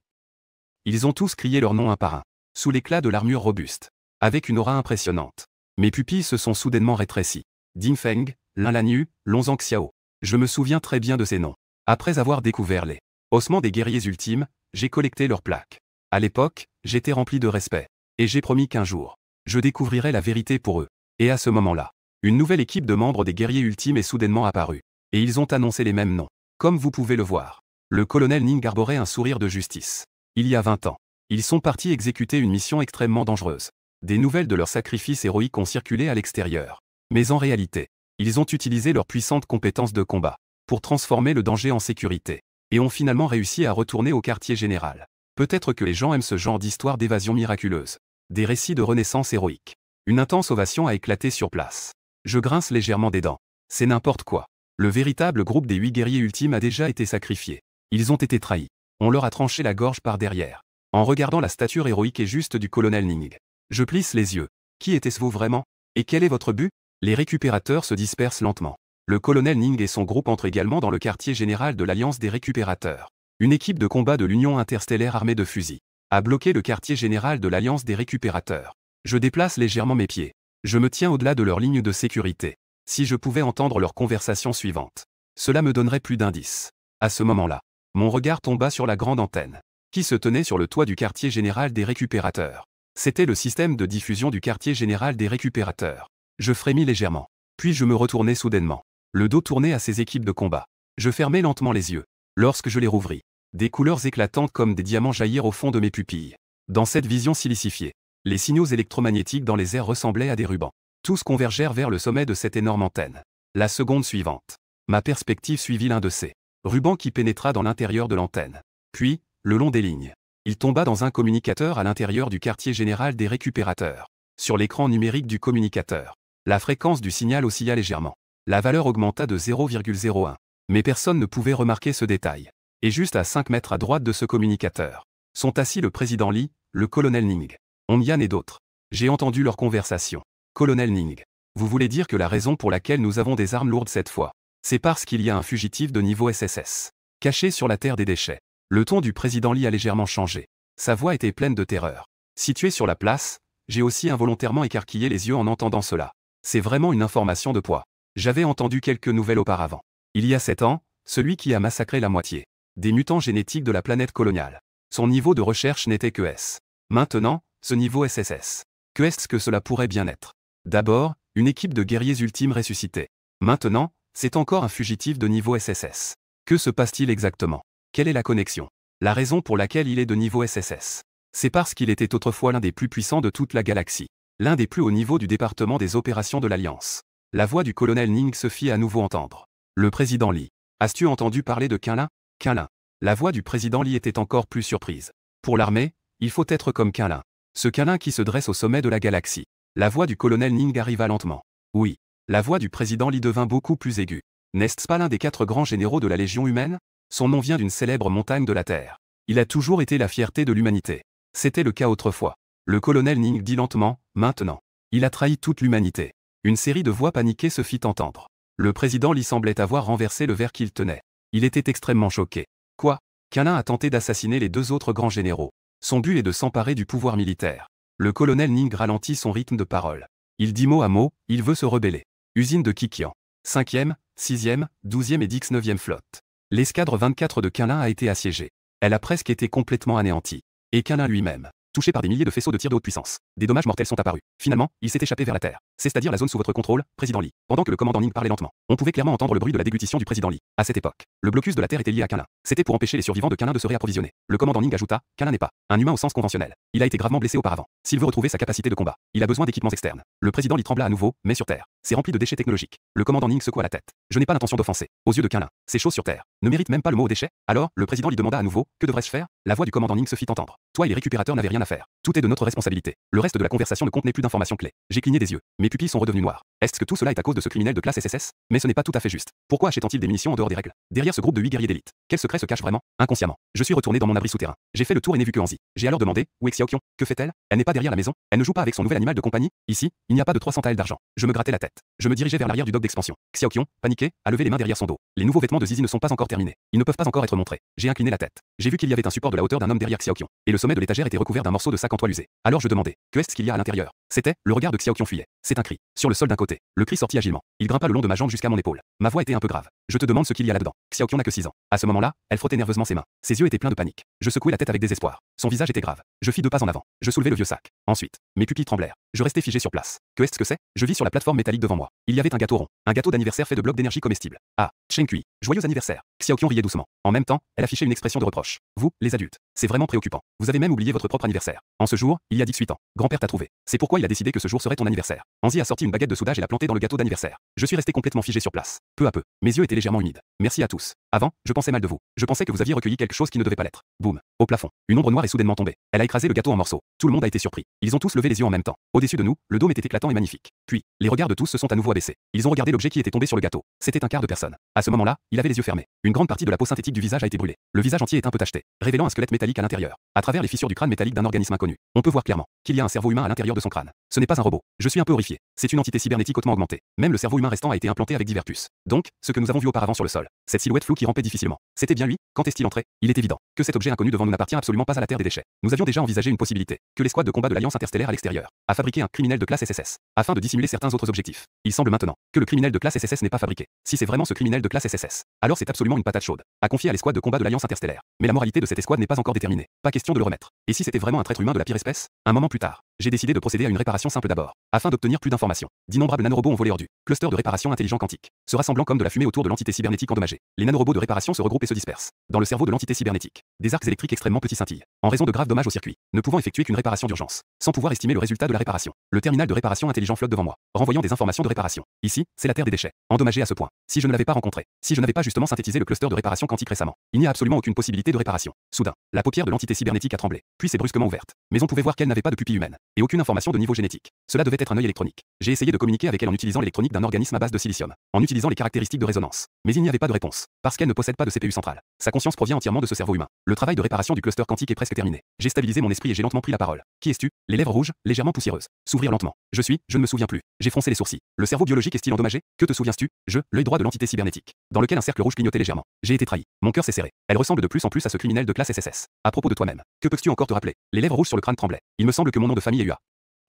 Ils ont tous crié leur nom un par un, sous l'éclat de l'armure robuste, avec une aura impressionnante. Mes pupilles se sont soudainement rétrécies. Ding Feng, Lin Lanyu, Lonzang Xiao. Je me souviens très bien de ces noms. Après avoir découvert les ossements des guerriers ultimes, j'ai collecté leurs plaques. À l'époque, j'étais rempli de respect. Et j'ai promis qu'un jour, je découvrirai la vérité pour eux. Et à ce moment-là, une nouvelle équipe de membres des guerriers ultimes est soudainement apparue. Et ils ont annoncé les mêmes noms. Comme vous pouvez le voir, le colonel Ning arborait un sourire de justice. Il y a 20 ans, ils sont partis exécuter une mission extrêmement dangereuse. Des nouvelles de leur sacrifice héroïque ont circulé à l'extérieur. Mais en réalité, ils ont utilisé leurs puissantes compétences de combat pour transformer le danger en sécurité, et ont finalement réussi à retourner au quartier général. Peut-être que les gens aiment ce genre d'histoire d'évasion miraculeuse. Des récits de renaissance héroïque. Une intense ovation a éclaté sur place. Je grince légèrement des dents. C'est n'importe quoi. Le véritable groupe des 8 guerriers ultimes a déjà été sacrifié. Ils ont été trahis. On leur a tranché la gorge par derrière. En regardant la stature héroïque et juste du colonel Ning, je plisse les yeux. Qui était-ce vous vraiment? Et quel est votre but? Les récupérateurs se dispersent lentement. Le colonel Ning et son groupe entrent également dans le quartier général de l'Alliance des récupérateurs. Une équipe de combat de l'Union interstellaire armée de fusils a bloqué le quartier général de l'Alliance des récupérateurs. Je déplace légèrement mes pieds. Je me tiens au-delà de leur ligne de sécurité. Si je pouvais entendre leur conversation suivante, cela me donnerait plus d'indices. À ce moment-là, mon regard tomba sur la grande antenne, qui se tenait sur le toit du quartier général des récupérateurs. C'était le système de diffusion du quartier général des récupérateurs. Je frémis légèrement. Puis je me retournai soudainement, le dos tourné à ces équipes de combat. Je fermai lentement les yeux. Lorsque je les rouvris, des couleurs éclatantes comme des diamants jaillirent au fond de mes pupilles. Dans cette vision silicifiée, les signaux électromagnétiques dans les airs ressemblaient à des rubans. Tous convergèrent vers le sommet de cette énorme antenne. La seconde suivante, ma perspective suivit l'un de ces rubans qui pénétra dans l'intérieur de l'antenne. Puis, le long des lignes, il tomba dans un communicateur à l'intérieur du quartier général des récupérateurs. Sur l'écran numérique du communicateur, la fréquence du signal oscilla légèrement. La valeur augmenta de 0,01. Mais personne ne pouvait remarquer ce détail. Et juste à 5 mètres à droite de ce communicateur, sont assis le président Lee, le colonel Ning, Onyan et d'autres. J'ai entendu leur conversation. Colonel Ning, vous voulez dire que la raison pour laquelle nous avons des armes lourdes cette fois, c'est parce qu'il y a un fugitif de niveau SSS, caché sur la terre des déchets. Le ton du président Lee a légèrement changé. Sa voix était pleine de terreur. Situé sur la place, j'ai aussi involontairement écarquillé les yeux en entendant cela. C'est vraiment une information de poids. J'avais entendu quelques nouvelles auparavant. Il y a 7 ans, celui qui a massacré la moitié des mutants génétiques de la planète coloniale. Son niveau de recherche n'était que S. Maintenant, ce niveau SSS. Que est-ce que cela pourrait bien être? D'abord, une équipe de guerriers ultimes ressuscités. Maintenant, c'est encore un fugitif de niveau SSS. Que se passe-t-il exactement? Quelle est la connexion? La raison pour laquelle il est de niveau SSS. C'est parce qu'il était autrefois l'un des plus puissants de toute la galaxie. L'un des plus hauts niveaux du département des opérations de l'Alliance. La voix du colonel Ning se fit à nouveau entendre. Le président Lee. As-tu entendu parler de Quinlan? Quinlan. La voix du président Lee était encore plus surprise. Pour l'armée, il faut être comme Quinlan. Ce Quinlan qui se dresse au sommet de la galaxie. La voix du colonel Ning arriva lentement. Oui. La voix du président Lee devint beaucoup plus aiguë. N'est-ce pas l'un des 4 grands généraux de la Légion humaine? Son nom vient d'une célèbre montagne de la Terre. Il a toujours été la fierté de l'humanité. C'était le cas autrefois. Le colonel Ning dit lentement, maintenant. Il a trahi toute l'humanité. Une série de voix paniquées se fit entendre. Le président Lee semblait avoir renversé le verre qu'il tenait. Il était extrêmement choqué. Quoi? Quinlan a tenté d'assassiner les 2 autres grands généraux. Son but est de s'emparer du pouvoir militaire. Le colonel Ning ralentit son rythme de parole. Il dit mot à mot, il veut se rebeller. Usine de Kikian. 5e, 6e, 12e et 19e flotte. L'escadre 24 de Quinlan a été assiégée. Elle a presque été complètement anéantie. Et Quinlan lui-même, touché par des milliers de faisceaux de tir de haute puissance. Des dommages mortels sont apparus. Finalement, il s'est échappé vers la Terre. C'est-à-dire la zone sous votre contrôle, président Lee. Pendant que le commandant Ning parlait lentement, on pouvait clairement entendre le bruit de la déglutition du président Lee. À cette époque, le blocus de la Terre était lié à Quinlan. C'était pour empêcher les survivants de Quinlan de se réapprovisionner. Le commandant Ning ajouta, Quinlan n'est pas un humain au sens conventionnel. Il a été gravement blessé auparavant. S'il veut retrouver sa capacité de combat, il a besoin d'équipements externes. Le président Lee trembla à nouveau, mais sur Terre. C'est rempli de déchets technologiques. Le commandant Ning secoua la tête. Je n'ai pas l'intention d'offenser. Aux yeux de Quinlan, ces choses sur Terre ne méritent même pas le mot déchets. Alors, le président Lee demanda à nouveau, que devrais-je faire? La voix du commandant Ning se fit entendre. Toi et les récupérateurs n'avaient rien à faire. Tout est de notre responsabilité. Le reste de la conversation ne contenait plus d'informations clés. J'ai cligné des yeux. Mes pupilles sont redevenues noires. Est-ce que tout cela est à cause de ce criminel de classe SSS? Mais ce n'est pas tout à fait juste. Pourquoi achètent-ils des munitions en dehors des règles? Derrière ce groupe de 8 guerriers d'élite, quel secret se cache vraiment? Inconsciemment, je suis retourné dans mon abri souterrain. J'ai fait le tour et n'ai vu que Anzi. J'ai alors demandé, où est Xiaoqiong? Que fait-elle? Elle n'est pas derrière la maison. Elle ne joue pas avec son nouvel animal de compagnie. Ici, il n'y a pas de 300 taels d'argent. Je me grattais la tête. Je me dirigeais vers l'arrière du dock d'expansion. Xiaoqiong, paniqué, a levé les mains derrière son dos. Les nouveaux vêtements de Zizi ne sont pas encore terminés. Ils ne peuvent pas encore être montrés. J'ai incliné la tête. J'ai vu qu'il y avait un support de la hauteur d'un homme derrière Xiaoqiong. Et le sommet de l'étagère était recouvert d'un morceau de sac en toile usé. Alors je demandais, que est-ce qu'il y a à l'intérieur? C'était, le regard de Xiaoqiong fuyait. C'est un cri. Sur le sol d'un côté. Le cri sortit agilement. Il grimpa le long de ma jambe jusqu'à mon épaule. Ma voix était un peu grave. Je te demande ce qu'il y a là-dedans. Xiaoqiong n'a que 6 ans. À ce moment-là, elle frottait nerveusement ses mains. Ses yeux étaient pleins de panique. Je secouai la tête avec désespoir. Son visage était grave. Je fis 2 pas en avant. Je soulevai le vieux sac. Ensuite, mes pupilles tremblèrent. Je restai figé sur place. Que est-ce que c'est? Je vis sur la plateforme métallique devant moi. Il y avait un gâteau rond. Un gâteau d'anniversaire fait de blocs d'énergie comestibles. Ah, Chen Kui. Joyeux anniversaire. Xiaoqiong riait doucement. En même temps, elle affichait une expression de reproche. Vous, les adultes, c'est vraiment préoccupant. Vous avez même oublié votre propre anniversaire. En ce jour, il y a 18 ans, grand-père t'a trouvé. C'est pourquoi il a décidé que ce jour serait ton anniversaire. Anzi a sorti une baguette de soudage et l'a plantée dans le gâteau d'anniversaire. Je suis resté complètement figé sur place. Peu à peu, mes yeux étaient légèrement humides. Merci à tous. Avant, je pensais mal de vous. Je pensais que vous aviez recueilli quelque chose qui ne devait pas l'être. Boum. Au plafond. Une ombre noire est soudainement tombée. Elle a écrasé le gâteau en morceaux. Tout le monde a été surpris. Ils ont tous levé les yeux en même temps. Au-dessus de nous, le dôme était éclatant et magnifique. Puis, les regards de tous se sont à nouveau abaissés. Ils ont regardé l'objet qui était tombé sur le gâteau. C'était un quart de personne. À ce moment-là, il avait les yeux fermés. Une grande partie de la peau synthétique du visage a été brûlée. Le visage entier est un peu tacheté, révélant un squelette métallique à l'intérieur. À travers les fissures du crâne métallique d'un organisme inconnu, on peut voir clairement qu'il y a un cerveau humain à l'intérieur de son crâne. Ce n'est pas un robot. Je suis un peu horrifié. C'est une entité cybernétique hautement augmentée. Même le cerveau humain restant a été implanté avec divers puces. Donc, ce que nous avons vu auparavant sur le sol, cette silhouette floue qui rampait difficilement, c'était bien lui. Quand est-il entré? Il est évident que cet objet inconnu devant nous n'appartient absolument pas à la terre des déchets. Nous avions déjà envisagé une possibilité, que l'escouade de combat de l'Alliance interstellaire à l'extérieur a fabriqué un criminel de classe SSS afin de dissimuler certains autres objectifs. Il semble maintenant que le criminel de classe SSS n'est pas fabriqué. Si c'est vraiment ce criminel de classe SSS, alors c'est absolument une patate chaude à confier à l'escouade de combat de l'Alliance interstellaire. Mais la moralité de cette escouade n'est pas encore déterminée. Pas question de le remettre. Et si c'était vraiment un traître humain de la pire espèce? Un moment plus tard, j'ai décidé de procéder à une réparation simple d'abord, afin d'obtenir plus d'informations. D'innombrables nanorobots ont volé hors du cluster de réparation intelligent quantique, se rassemblant comme de la fumée autour de l'entité cybernétique endommagée. Les nanorobots de réparation se regroupent et se dispersent dans le cerveau de l'entité cybernétique. Des arcs électriques extrêmement petits scintillent, en raison de graves dommages au circuit, ne pouvant effectuer qu'une réparation d'urgence, sans pouvoir estimer le résultat de la réparation. Le terminal de réparation intelligent flotte devant moi, renvoyant des informations de réparation. Ici, c'est la terre des déchets, endommagée à ce point. Si je ne l'avais pas rencontré, si je n'avais pas justement synthétisé le cluster de réparation quantique récemment, il n'y a absolument aucune possibilité de réparation. Soudain, la paupière de l'entité cybernétique a tremblé, puis s'est brusquement ouverte. Mais on pouvait voir qu'elle n'avait pas de pupille humaine, et aucune information de niveau génétique. Cela devait être un œil électronique. J'ai essayé de communiquer avec elle en utilisant l'électronique d'un organisme à base de silicium, en utilisant les caractéristiques de résonance. Mais il n'y avait pas de réponse, parce qu'elle ne possède pas de CPU centrale. Sa conscience provient entièrement de ce cerveau humain. Le travail de réparation du cluster quantique est presque terminé. J'ai stabilisé mon esprit et j'ai lentement pris la parole. Qui es-tu? Les lèvres rouges, légèrement poussiéreuses. S'ouvrir lentement. Je ne me souviens plus. J'ai froncé les sourcils. Le cerveau biologique est-il endommagé? Que te souviens-tu? L'œil droit de l'entité cybernétique, dans lequel un cercle rouge clignotait légèrement. J'ai été trahi. Mon cœur s'est serré. Elle ressemble de plus en plus à ce criminel de classe SSS. À propos de toi-même, que peux-tu encore te rappeler? Les lèvres rouges sur le crâne tremblaient. Il me semble que mon nom de famille est Ua.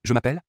Je m'appelle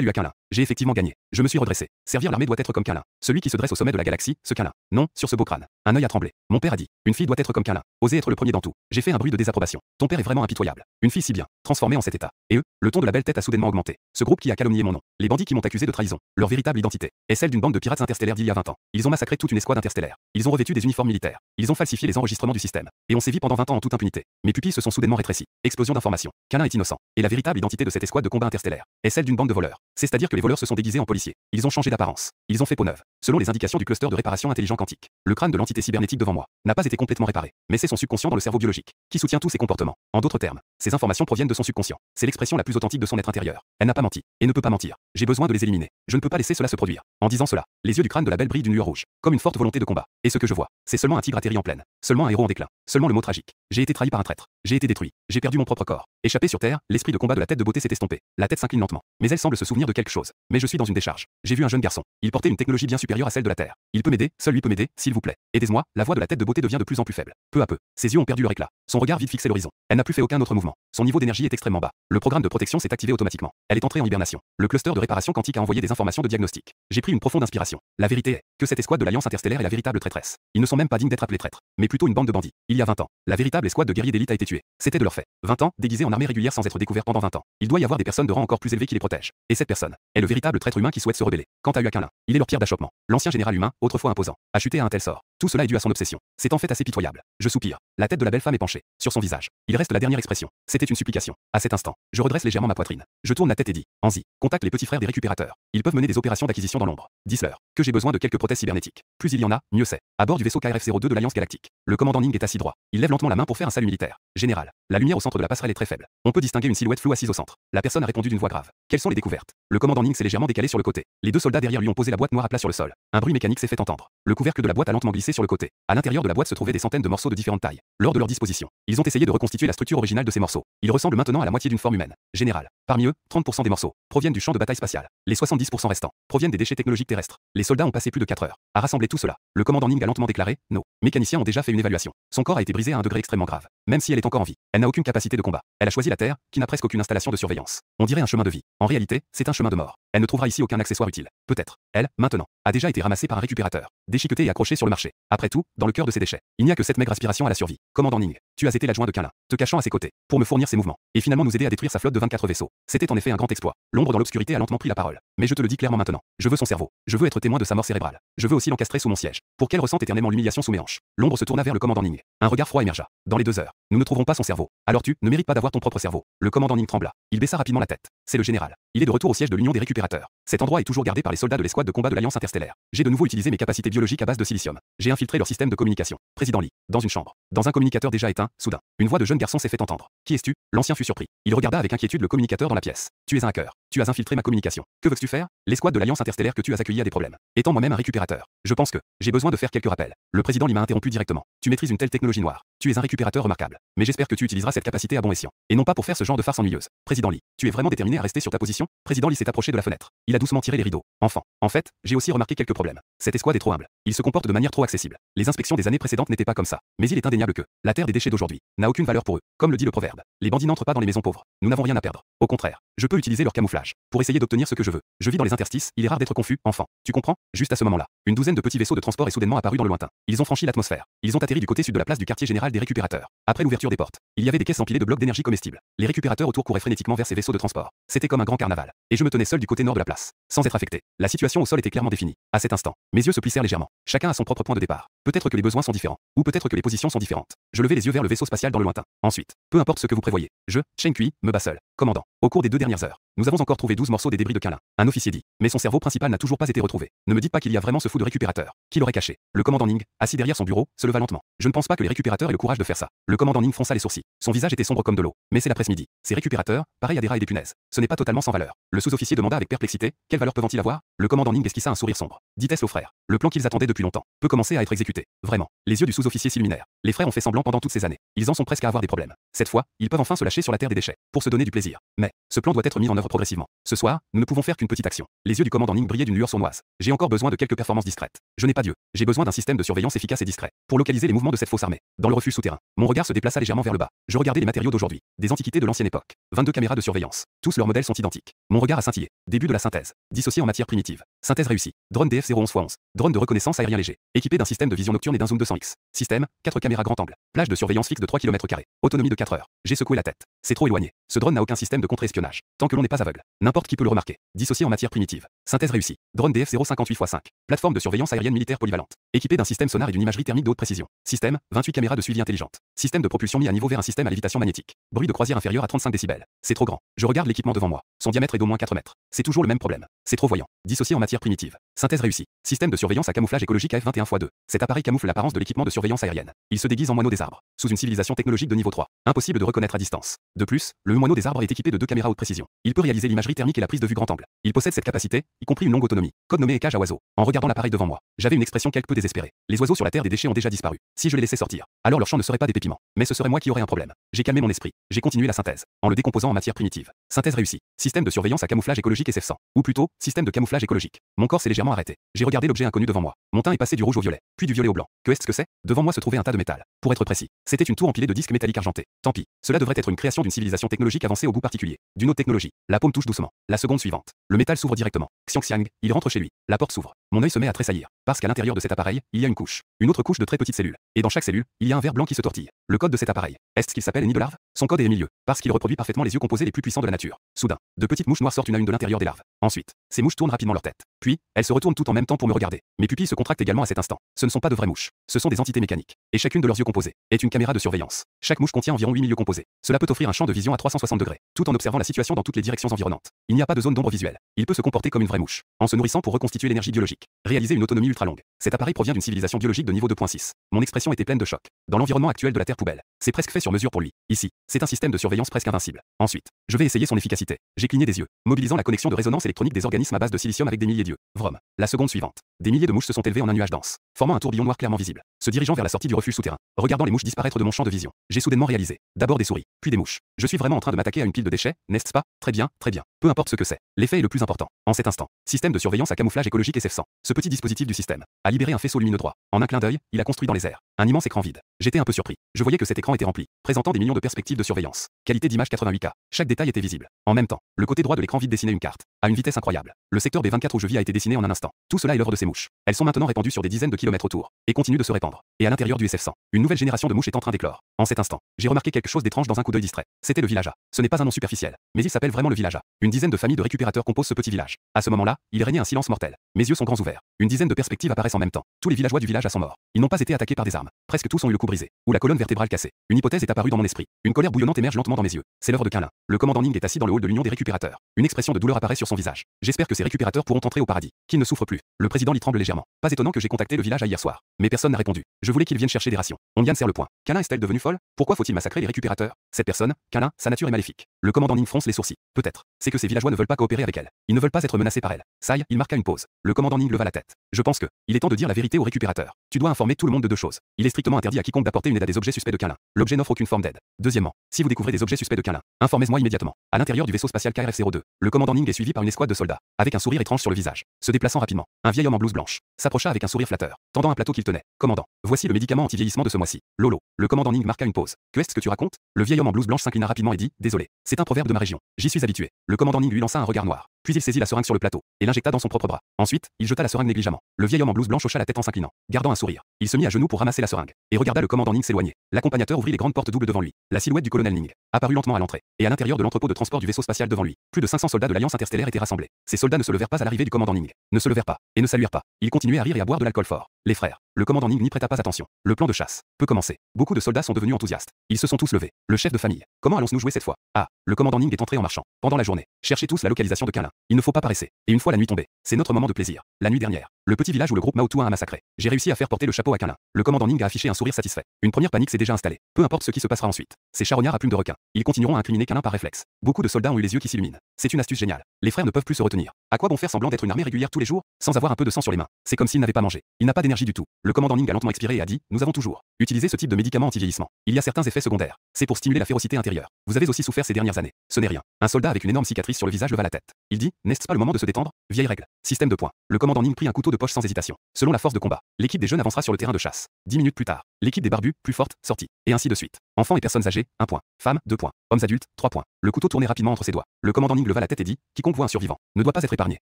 Ua Quinlin. J'ai effectivement gagné. Je me suis redressé. Servir l'armée doit être comme Quinlin. Celui qui se dresse au sommet de la galaxie, ce Quinlin. Non, sur ce beau crâne. Un œil a tremblé. Mon père a dit. Une fille doit être comme Quinlin. Oser être le premier dans tout. J'ai fait un bruit de désapprobation. Ton père est vraiment impitoyable. Une fille si bien, transformée en cet état. Et eux, le ton de la belle tête a soudainement augmenté. Ce groupe qui a calomnié mon nom. Les bandits qui m'ont accusé de trahison. Leur véritable identité est celle d'une bande de pirates interstellaires d'il y a 20 ans. Ils ont massacré toute une escouade interstellaire. Ils ont revêtu des uniformes militaires. Ils ont falsifié les enregistrements du système. Et on sévit pendant 20 ans en toute impunité. Mes pupilles se sont soudainement rétrécies. Explosion d'informations. Quinlin est innocent. Et la véritable identité de cette escouade de combat interstellaire est celle d'une bande de voleurs. C'est-à-dire que les voleurs se sont déguisés en policiers. Ils ont changé d'apparence. Ils ont fait peau neuve. Selon les indications du cluster de réparation intelligent quantique, le crâne de l'entité cybernétique devant moi n'a pas été complètement réparé, mais c'est son subconscient dans le cerveau biologique qui soutient tous ses comportements. En d'autres termes, ces informations proviennent de son subconscient. C'est l'expression la plus authentique de son être intérieur. Elle n'a pas menti et ne peut pas mentir. J'ai besoin de les éliminer. Je ne peux pas laisser cela se produire. En disant cela, les yeux du crâne de la belle brillent d'une lueur rouge, comme une forte volonté de combat. Et ce que je vois, c'est seulement un tigre atterri en plaine, seulement un héros en déclin, seulement le mot tragique. J'ai été trahi par un traître. J'ai été détruit. J'ai perdu mon propre corps. Échappé sur terre, l'esprit de combat de la tête de beauté s'est estompé. La tête s'incline lentement, mais elle semble se souvenir de quelque chose. Mais je suis dans une décharge. J'ai vu un jeune garçon. Il portait une technologie bien supérieure à celle de la Terre. Il peut m'aider, seul lui peut m'aider, s'il vous plaît. Aidez-moi. La voix de la tête de beauté devient de plus en plus faible. Peu à peu, ses yeux ont perdu leur éclat. Son regard vide fixait l'horizon. Elle n'a plus fait aucun autre mouvement. Son niveau d'énergie est extrêmement bas. Le programme de protection s'est activé automatiquement. Elle est entrée en hibernation. Le cluster de réparation quantique a envoyé des informations de diagnostic. J'ai pris une profonde inspiration. La vérité est que cette escouade de l'Alliance interstellaire est la véritable traîtresse. Ils ne sont même pas dignes d'être appelés traîtres, mais plutôt une bande de bandits. Il y a 20 ans, la véritable escouade de guerriers d'élite a été tuée. C'était de leur fait. 20 ans, déguisés en armée régulière sans être découverts pendant 20 ans. Il doit y avoir des personnes de rang encore plus élevé qui les protègent. Et cette personne est le véritable traître humain qui souhaite se rebeller. Quant à Ua Quinlin, il est leur pierre d'achoppement. L'ancien général humain, autrefois imposant, a chuté à un tel sort. Tout cela est dû à son obsession. C'est en fait assez pitoyable. Je soupire. La tête de la belle femme est penchée. Sur son visage, il reste la dernière expression. C'était une supplication. À cet instant, je redresse légèrement ma poitrine. Je tourne la tête et dis, Anzi, contacte les petits frères des récupérateurs. Ils peuvent mener des opérations d'acquisition dans l'ombre. Dis-leur que j'ai besoin de quelques prothèses cybernétiques. Plus il y en a, mieux c'est. À bord du vaisseau KRF-02 de l'Alliance Galactique, le commandant Ning est assis droit. Il lève lentement la main pour faire un salut militaire. Général, la lumière au centre de la passerelle est très faible. On peut distinguer une silhouette floue assise au centre. La personne a répondu d'une voix grave. Quelles sont les découvertes? Le commandant Ning s'est légèrement décalé sur le côté. Les deux soldats derrière lui ont posé la boîte noire à plat sur le sol. Un bruit mécanique s'est fait entendre. Le couvercle de la boîte a lentement glissé sur le côté. À l'intérieur de la boîte se trouvaient des centaines de morceaux de différentes tailles. Lors de leur disposition, ils ont essayé de reconstituer la structure originale de ces morceaux. Ils ressemblent maintenant à la moitié d'une forme humaine. Général, parmi eux, 30% des morceaux proviennent du champ de bataille spatial. Les 70% restants proviennent des déchets technologiques terrestres. Les soldats ont passé plus de 4 heures à rassembler tout cela. Le commandant Ning a lentement déclaré, nos mécaniciens ont déjà fait une évaluation. Son corps a été brisé à un degré extrêmement grave. Même si elle est encore en vie, elle n'a aucune capacité de combat. Elle a choisi la Terre, qui n'a presque aucune installation de surveillance. On dirait un chemin de vie. En réalité, c'est un chemin de mort. Elle ne trouvera ici aucun accessoire utile. Peut-être, elle, maintenant, a déjà été ramassée par un récupérateur, déchiquetée et accrochée sur le marché. Après tout, dans le cœur de ces déchets, il n'y a que cette maigre aspiration à la survie. Commandant Ning, tu as été l'adjoint de Quinlin, te cachant à ses côtés, pour me fournir ses mouvements, et finalement nous aider à détruire sa flotte de 24 vaisseaux. C'était en effet un grand exploit. L'ombre dans l'obscurité a lentement pris la parole. Mais je te le dis clairement maintenant. Je veux son cerveau. Je veux être témoin de sa mort cérébrale. Je veux aussi l'encastrer sous mon siège, pour qu'elle ressente éternellement l'humiliation sous mes hanches. L'ombre se tourna vers le commandant Ning. Un regard froid émergea. Dans les 2 heures, nous ne trouverons pas son cerveau. Alors tu ne mérites pas d'avoir ton propre cerveau. Le commandant Ning trembla. Il baissa rapidement la tête. C'est le général. Il est de retour au siège de l'Union des récupérateurs. Cet endroit est toujours gardé par les soldats de l'escouade de combat de l'Alliance interstellaire. J'ai de nouveau utilisé mes capacités biologiques à base de silicium. J'ai infiltré leur système de communication. Président Lee, dans une chambre, dans un communicateur déjà éteint, soudain, une voix de jeune garçon s'est fait entendre. Qui es-tu? L'ancien fut surpris. Il regarda avec inquiétude le communicateur dans la pièce. Tu es un hacker. Tu as infiltré ma communication. Que veux-tu faire? L'escouade de l'Alliance interstellaire que tu as accueillie a des problèmes. Étant moi-même un récupérateur, je pense que j'ai besoin de faire quelques rappels. Le président Lee m'a interrompu directement. Tu maîtrises une telle technologie noire. Tu es un récupérateur remarquable. Mais j'espère que tu utiliseras cette capacité à bon escient. Et non pas pour faire ce genre de farce ennuyeuse. Président Lee, tu es vraiment déterminé à rester sur ta position? Président Lee s'est approché de la fenêtre. Il a doucement tiré les rideaux. Enfant. En fait, j'ai aussi remarqué quelques problèmes. Cette escouade est trop humble. Il se comporte de manière trop accessible. Les inspections des années précédentes n'étaient pas comme ça. Mais il est indéniable que la terre des déchets d'aujourd'hui n'a aucune valeur pour eux. Comme le dit le proverbe. Les bandits n'entrent pas dans les maisons pauvres. Nous n'avons rien à perdre. Au contraire, je peux utiliser leur camouflage pour essayer d'obtenir ce que je veux. Je vis dans les interstices, il est rare d'être confus, enfant. Tu comprends? Juste à ce moment-là, une douzaine de petits vaisseaux de transport est soudainement apparu dans le lointain. Ils ont franchi l'atmosphère. Ils ont atterri du côté sud de la place du quartier général des récupérateurs. Après l'ouverture des portes, il y avait des caisses empilées de blocs d'énergie comestibles. Les récupérateurs autour couraient frénétiquement vers ces vaisseaux de transport. C'était comme un grand carnaval. Et je me tenais seul du côté nord de la place, sans être affecté. La situation au sol était clairement définie. À cet instant, mes yeux se plissèrent légèrement. Chacun a son propre point de départ. Peut-être que les besoins sont différents, ou peut-être que les positions sont différentes. Je levai les yeux vers le vaisseau spatial dans le lointain. Ensuite, peu importe ce que vous prévoyez, je, Chen Kui, me bats seul. Commandant, au cours des 2 dernières heures, nous avons encore trouvé 12 morceaux des débris de Quinlin. Un officier dit, mais son cerveau principal n'a toujours pas été retrouvé. Ne me dites pas qu'il y a vraiment ce fou de récupérateur. Qui l'aurait caché? Le commandant Ning, assis derrière son bureau, se leva lentement. Je ne pense pas que les récupérateurs aient le courage de faire ça. Le commandant Ning fronça les sourcils. Son visage était sombre comme de l'eau. Mais c'est l'après-midi. Ces récupérateurs, pareil à des rats et des punaises. Ce n'est pas totalement sans valeur. Le sous-officier demanda avec perplexité, quelle valeur peuvent-ils avoir? Le commandant Ning esquissa un sourire sombre. Dit-elle aux frères. Le plan qu'ils attendaient depuis longtemps peut commencer à être exécuté. Vraiment. Les yeux du sous-officier s'illuminèrent. Les frères ont fait semblant pendant toutes ces années. Ils en sont presque à avoir des problèmes. Cette fois, ils peuvent enfin se lâcher sur la terre des déchets pour se donner du plaisir. Mais ce plan doit être mis en œuvre progressivement. Ce soir, nous ne pouvons faire qu'une petite action. Les yeux du commandant Ning brillaient d'une lueur sournoise. J'ai encore besoin de quelques performances discrètes. Je n'ai pas Dieu. J'ai besoin d'un système de surveillance efficace et discret pour localiser les mouvements de cette fausse armée. Dans le refuge souterrain, mon regard se déplaça légèrement vers le bas. Je regardais les matériaux d'aujourd'hui, des antiquités de l'ancienne époque. 22 caméras de surveillance. Tous leurs modèles sont identiques. Mon regard a scintillé. Début de la synthèse. Dissocié en matière primitive. Synthèse réussie. Drone DF-011x11. Drone de reconnaissance aérien léger. Équipé d'un système de vision nocturne et d'un zoom 200x. Système, 4 caméras grand angle. Plage de surveillance fixe de 3 km². Autonomie de 4 heures. J'ai secoué la tête. C'est trop éloigné. Ce drone n'a aucun système de contre-espionnage. Tant que l'on n'est pas aveugle. N'importe qui peut le remarquer. Dissocié en matière primitive. Synthèse réussie. Drone DF-058x5. Plateforme de surveillance aérienne militaire polyvalente. Équipé d'un système sonar et d'une imagerie thermique de haute précision. Système, 28 caméras de suivi intelligente. Système de propulsion mis à niveau vers un système à lévitation magnétique. Bruit de croisière inférieur à 35 décibels. C'est trop grand. Je regarde l'équipement devant moi. Son diamètre est d'au moins 4 mètres. C'est toujours le même problème. C'est trop voyant. Dissocié en matière primitive. Synthèse réussie. Système de surveillance à camouflage écologique AF21x2. Cet appareil camoufle l'apparence de l'équipement de surveillance aérienne. Il se déguise en moineau des arbres. Sous une civilisation technologique de niveau 3. Impossible de reconnaître à distance. De plus, le moineau des arbres est équipé de 2 caméras haute précision. Il peut réaliser l'imagerie thermique et la prise de vue grand angle. Il possède cette capacité, y compris une longue autonomie. Code nommé cage à oiseaux. En regardant l'appareil devant moi, j'avais une expression quelque peu désespérée. Les oiseaux sur la terre des déchets ont déjà disparu. Si je les laissais sortir, alors leur chant ne serait pas des pépiments. Mais ce serait moi qui aurais un problème. J'ai calmé mon esprit. J'ai continué la synthèse, en le décomposant en matière primitive. Synthèse réussie. Système de surveillance à camouflage écologique SF100. Ou plutôt, système de camouflage écologique. Mon corps s'est légèrement arrêté. J'ai regardé l'objet inconnu devant moi. Mon teint est passé du rouge au violet, puis du violet au blanc. Que est-ce que c'est? Devant moi se trouvait un tas de métal. Pour être précis, c'était une tour empilée de disques métalliques argentés. Tant pis. Cela devrait être une création d'une civilisation technologique avancée au bout particulier. D'une haute technologie. La paume touche doucement. La seconde suivante. Le métal s'ouvre directement. Xiang, il rentre chez lui. La porte s'ouvre. Mon œil se met à tressaillir. Parce qu'à l'intérieur de cet appareil, il y a une couche. Une autre couche de très petites cellules. Et dans chaque cellule, il y a un ver blanc qui se tortille. Le code de cet appareil. Est-ce qu'il s'appelle nid de larve? Son code est milieu. Parce qu'il reproduit parfaitement les yeux composés les plus puissants de la nature. Soudain, de petites mouches noires sortent une à une de l'intérieur des larves. Ensuite, ces mouches tournent rapidement leur tête. Puis, elles se retournent toutes en même temps pour me regarder. Mes pupilles se contractent également à cet instant. Ce ne sont pas de vraies mouches. Ce sont des entités mécaniques. Et chacune de leurs yeux composés est une caméra de surveillance. Chaque mouche contient environ 8 milieux composés. Cela peut offrir un champ de vision à 360 degrés, tout en observant la situation dans toutes les directions environnantes. Il n'y a pas de zone d'ombre visuelle. Il peut se comporter comme une vraie mouche, en se nourrissant pour reconstituer l'énergie biologique, réaliser une autonomie ultra longue. Cet appareil provient d'une civilisation biologique de niveau 2.6. Mon expression était pleine de choc. Dans l'environnement actuel de la Terre poubelle, c'est presque fait sur mesure pour lui. Ici, c'est un système de surveillance presque invincible. Ensuite, je vais essayer son efficacité. J'ai cligné des yeux, mobilisant la connexion de résonance électronique des organismes à base de silicium avec des milliers d'yeux. Vrom. La seconde suivante. Des milliers de mouches se sont élevées en un nuage dense, formant un tourbillon noir clairement visible, se dirigeant vers la sortie du refuge souterrain. Regardant les mouches disparaître de mon champ de vision, j'ai soudainement réalisé. D'abord des souris, puis des mouches. Je suis vraiment en train de m'attaquer à une pile de déchets, n'est-ce pas? Très bien, très bien. Peu importe ce que c'est. L'effet est le plus important. En cet instant, système de surveillance à camouflage écologique SF100. Ce petit dispositif du système a libéré un faisceau lumineux droit. En un clin d'œil, il a construit dans les airs un immense écran vide. J'étais un peu surpris. Je voyais que cet écran était rempli, présentant des millions de perspectives de surveillance. Qualité d'image 88K. Chaque détail était visible. En même temps, le côté droit de l'écran vide dessinait une carte, à une vitesse incroyable. Le secteur B24 où je vis a été dessiné en un instant. Tout cela est l'œuvre de ces mouches. Elles sont maintenant répandues sur des dizaines de kilomètres autour, et continuent de se répandre. Et à l'intérieur du SF100, une nouvelle génération de mouches est en train d'éclore. En cet instant, j'ai remarqué quelque chose d'étrange dans un coup d'œil distrait. C'était le village A. Ce n'est pas un nom superficiel, mais il s'appelle vraiment le village A. Une dizaine de familles de récupérateurs composent ce petit village. À ce moment-là, il régnait un silence mortel. Mes yeux sont grands ouverts. Une dizaine de perspectives apparaissent en même temps. Tous les villageois du village A sont morts. Ils n'ont pas été attaqués par des armes. Presque tous ont eu le cou brisé, ou la colonne vertébrale cassée. Une hypothèse est apparue dans mon esprit. Une colère bouillonnante émerge lentement dans mes yeux. C'est l'œuvre de Kalin. Le commandant Ning est assis dans le hall de l'Union des récupérateurs. Une expression de douleur apparaît sur son visage. J'espère que ces récupérateurs pourront entrer au paradis, qu'ils ne souffrent plus. Le président l'y tremble légèrement. Pas étonnant que j'ai contacté le village A hier soir. Mais personne n'a répondu. Je voulais qu'ils viennent chercher des rations. On serre le point. Kalin est-elle devenue folle? Pourquoi faut-il massacrer les récupérateurs? Cette personne, Kalin, sa nature est maléfique. Le commandant Ning fronce les sourcils. Peut-être. C'est que ces villageois ne veulent pas coopérer avec elle. Ils ne veulent pas être menacés par elle. Ça y est, il marqua une pause. Le commandant Ning leva la tête. Je pense que il est temps de dire la vérité aux récupérateurs. Tu dois informer tout le monde de deux choses. Il est strictement interdit à quiconque d'apporter une aide à des objets suspects de Kalin. L'objet n'offre aucune forme d'aide. Deuxièmement, si vous découvrez des objets suspects de Kalin, informez-moi immédiatement. À l'intérieur du vaisseau spatial KRF-02, le commandant Ning est suivi par une escouade de soldats, avec un sourire étrange sur le visage. Se déplaçant rapidement, un vieil homme en blouse blanche s'approcha avec un sourire flatteur, tendant un plateau qu'il tenait. Commandant, voici le médicament anti-vieillissement de ce mois-ci. Lolo. Le commandant Ning marqua une pause. Que est-ce que tu racontes? Le vieil homme en blouse blanche s'inclina rapidement et dit: désolé. C'est un proverbe de ma région. J'y suis habitué. Le commandant Ning lui lança un regard noir. Puis il saisit la seringue sur le plateau et l'injecta dans son propre bras. Ensuite, il jeta la seringue négligemment. Le vieil homme en blouse blanche hocha la tête en s'inclinant, gardant un sourire. Il se mit à genoux pour ramasser la seringue et regarda le commandant Ning s'éloigner. L'accompagnateur ouvrit les grandes portes doubles devant lui. La silhouette du colonel Ning apparut lentement à l'entrée et à l'intérieur de l'entrepôt de transport du vaisseau spatial devant lui. Plus de 500 soldats de l'Alliance interstellaire étaient rassemblés. Ces soldats ne se levèrent pas à l'arrivée du commandant Ning, ne se levèrent pas et ne saluèrent pas. Ils continuaient à rire et à boire de l'alcool fort. Les frères. Le commandant Ning n'y prêta pas attention. Le plan de chasse peut commencer. Beaucoup de soldats sont devenus enthousiastes. Ils se sont tous levés. Le chef de famille. Comment allons-nous jouer cette fois? Ah, le commandant Ning est entré en marchant. Pendant la journée, cherchez tous la localisation de Kalin. Il ne faut pas paresser. Et une fois la nuit tombée, c'est notre moment de plaisir. La nuit dernière, le petit village où le groupe Mao-Tuan a massacré. J'ai réussi à faire porter le chapeau à Kalin. Le commandant Ning a affiché un sourire satisfait. Une première panique s'est déjà installée. Peu importe ce qui se passera ensuite. Ces charognards à plumes de requin. Ils continueront à incriminer Kalin par réflexe. Beaucoup de soldats ont eu les yeux qui s'illuminent. C'est une astuce géniale. Les frères ne peuvent plus se retenir. À quoi bon faire semblant d'être une armée régulière tous les jours, sans avoir un peu de sang sur les mains? C'est comme s'ils n'avaient pas mangé. Il n'a pas d'énergie du tout. Le commandant Ning a lentement expiré et a dit: nous avons toujours utilisé ce type de médicament anti-vieillissement. Il y a certains effets secondaires. C'est pour stimuler la férocité intérieure. Vous avez aussi souffert ces dernières années. Ce n'est rien. Un soldat avec une énorme cicatrice sur le visage leva la tête. Il dit: n'est-ce pas le moment de se détendre? Vieille règle. Système de points. Le commandant Ning prit un couteau de poche sans hésitation. Selon la force de combat, l'équipe des jeunes avancera sur le terrain de chasse. 10 minutes plus tard, l'équipe des barbus, plus forte, sortit. Et ainsi de suite. Enfants et personnes âgées, 1 point. Femmes, 2 points. Hommes adultes, 3 points. Le couteau tournait rapidement entre ses doigts. Le commandant Ning leva la tête et dit: quiconque voit un survivant ne doit pas être épargné.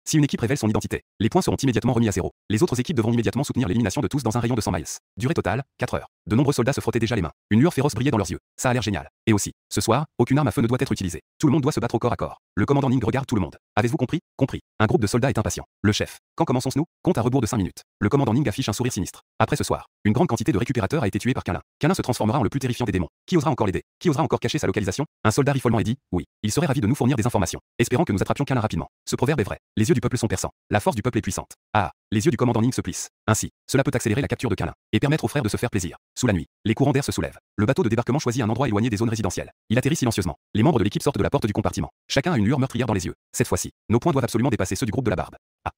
Si une équipe révèle son identité, les points seront immédiatement remis à zéro. Les autres équipes devront immédiatement soutenir l'élimination de tous dans un rayon de 100 miles. Durée totale, 4 heures. De nombreux soldats se frottaient déjà les mains. Une lueur féroce brillait dans leurs yeux. Ça a l'air génial. Et aussi, ce soir, aucune arme à feu ne doit être utilisée. Tout le monde doit se battre au corps à corps. Le commandant Ning regarde tout le monde. Avez-vous compris? Compris. Un groupe de soldats est impatient. Le chef. Quand commençons-nous? Compte à rebours de 5 minutes. Le commandant Ning affiche un sourire sinistre. Après ce soir, une grande quantité de récupérateurs a été tuée par Kalin. Kalin se transformera en le plus terrifiant des démons. Qui osera encore l'aider? Qui osera encore cacher sa localisation? Un soldat rit follement et dit: oui, il serait ravi de nous fournir des informations. Espérant que nous attrapions Kalin rapidement. Ce proverbe est vrai. Les yeux du peuple sont perçants. La force du peuple est puissante. Ah, les yeux du commandant Ning se plissent. Ainsi, cela peut accélérer la capture de Kalin et permettre aux frères de se faire plaisir. Sous la nuit, les courants d'air se soulèvent. Le bateau de débarquement choisit un endroit éloigné des zones résidentielles. Il atterrit silencieusement. Les membres de l'équipe sortent de la porte du compartiment. Chacun a une lueur meurtrière dans les yeux. Cette fois-ci, nos points doivent absolument dépasser ceux du groupe de la barbe. Ah.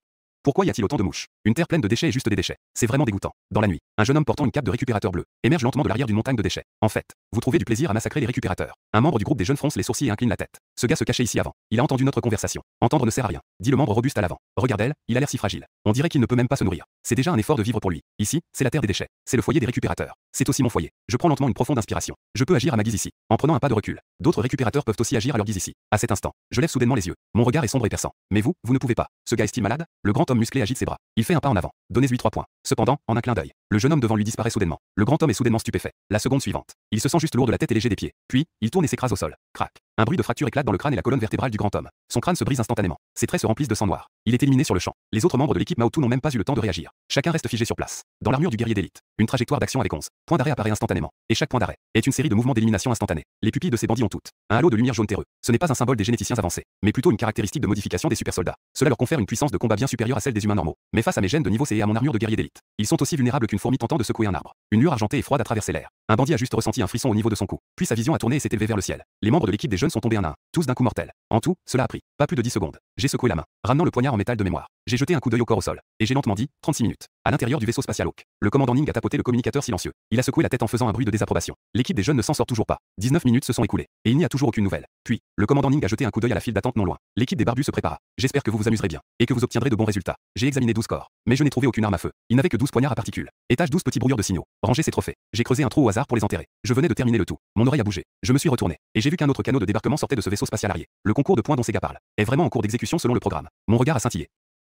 Pourquoi y a-t-il autant de mouches? Une terre pleine de déchets et juste des déchets. C'est vraiment dégoûtant. Dans la nuit, un jeune homme portant une cape de récupérateur bleu émerge lentement de l'arrière d'une montagne de déchets. En fait, vous trouvez du plaisir à massacrer les récupérateurs. Un membre du groupe des jeunes fronce les sourcils et incline la tête. Ce gars se cachait ici avant. Il a entendu notre conversation. Entendre ne sert à rien, dit le membre robuste à l'avant. Regarde elle, il a l'air si fragile. On dirait qu'il ne peut même pas se nourrir. C'est déjà un effort de vivre pour lui. Ici, c'est la terre des déchets. C'est le foyer des récupérateurs. C'est aussi mon foyer. Je prends lentement une profonde inspiration. Je peux agir à ma guise ici, en prenant un pas de recul. D'autres récupérateurs peuvent aussi agir à leur guise ici. À cet instant, je lève soudainement les yeux. Mon regard est sombre et perçant. Mais vous ne pouvez pas. Ce gars est-il malade? Le grand homme musclé agite ses bras. Il fait un pas en avant. Donnez-lui 3 points. Cependant, en un clin d'œil, le jeune homme devant lui disparaît soudainement. Le grand homme est soudainement stupéfait. La seconde suivante, il se sent juste lourd de la tête et léger des pieds. Puis, il tourne et s'écrase au sol. Crac. Un bruit de fracture éclate dans le crâne et la colonne vertébrale du grand homme. Son crâne se brise instantanément. Ses traits se remplissent de sang noir. Il est éliminé sur le champ. Les autres membres de l'équipe Mao-Tu n'ont même pas eu le temps de réagir. Chacun reste figé sur place. Dans l'armure du guerrier d'élite, une trajectoire d'action avec 11 points d'arrêt apparaît instantanément. Et chaque point d'arrêt est une série de mouvements d'élimination instantanés. Les pupilles de ces bandits ont toutes un halo de lumière jaune terreux. Ce n'est pas un symbole des généticiens avancés, mais plutôt une caractéristique de modification des super soldats. Cela leur confère une puissance de combat bien supérieure à celle des humains normaux. Mais face à mes gènes de niveau C et à mon armure de guerrier d'élite, ils sont aussi vulnérables qu'une fourmi tentant de secouer un arbre. Une lueur argentée et froide a traversé l'air. Un bandit a juste ressenti un frisson au niveau de son cou. Puis sa vision a tourné et s'est élevée vers le ciel. Les membres de l'équipe des jeunes sont tombés un à un, tous d'un coup mortel. En tout, cela a pris pas plus de 10 secondes. J'ai secoué la main, ramenant le poignard en métal de mémoire. J'ai jeté un coup d'œil au corps au sol, et j'ai lentement dit, 36 minutes. À l'intérieur du vaisseau spatial Hawk, le commandant Ning a tapoté le communicateur silencieux. Il a secoué la tête en faisant un bruit de désapprobation. L'équipe des jeunes ne s'en sort toujours pas. 19 minutes se sont écoulées, et il n'y a toujours aucune nouvelle. Puis, le commandant Ning a jeté un coup d'œil à la file d'attente non loin. L'équipe des barbus se prépara. J'espère que vous vous amuserez bien, et que vous obtiendrez de bons résultats. J'ai examiné 12 corps, mais je n'ai trouvé aucune arme à feu. Il n'avait que 12 poignards à particules. Étage 12 petits brouilleurs de signaux. Ranger ces trophées. J'ai creusé un trou au hasard pour les enterrer. Je venais de terminer le tout. Mon oreille a bougé. Je me suis retourné, et j'ai vu qu'un autre canot de débarquement sortait de ce vaisseau spatial arrière. Le concours de points dont Sega parle est vraiment en cours d'exécution selon le programme. Mon regard a scintillé.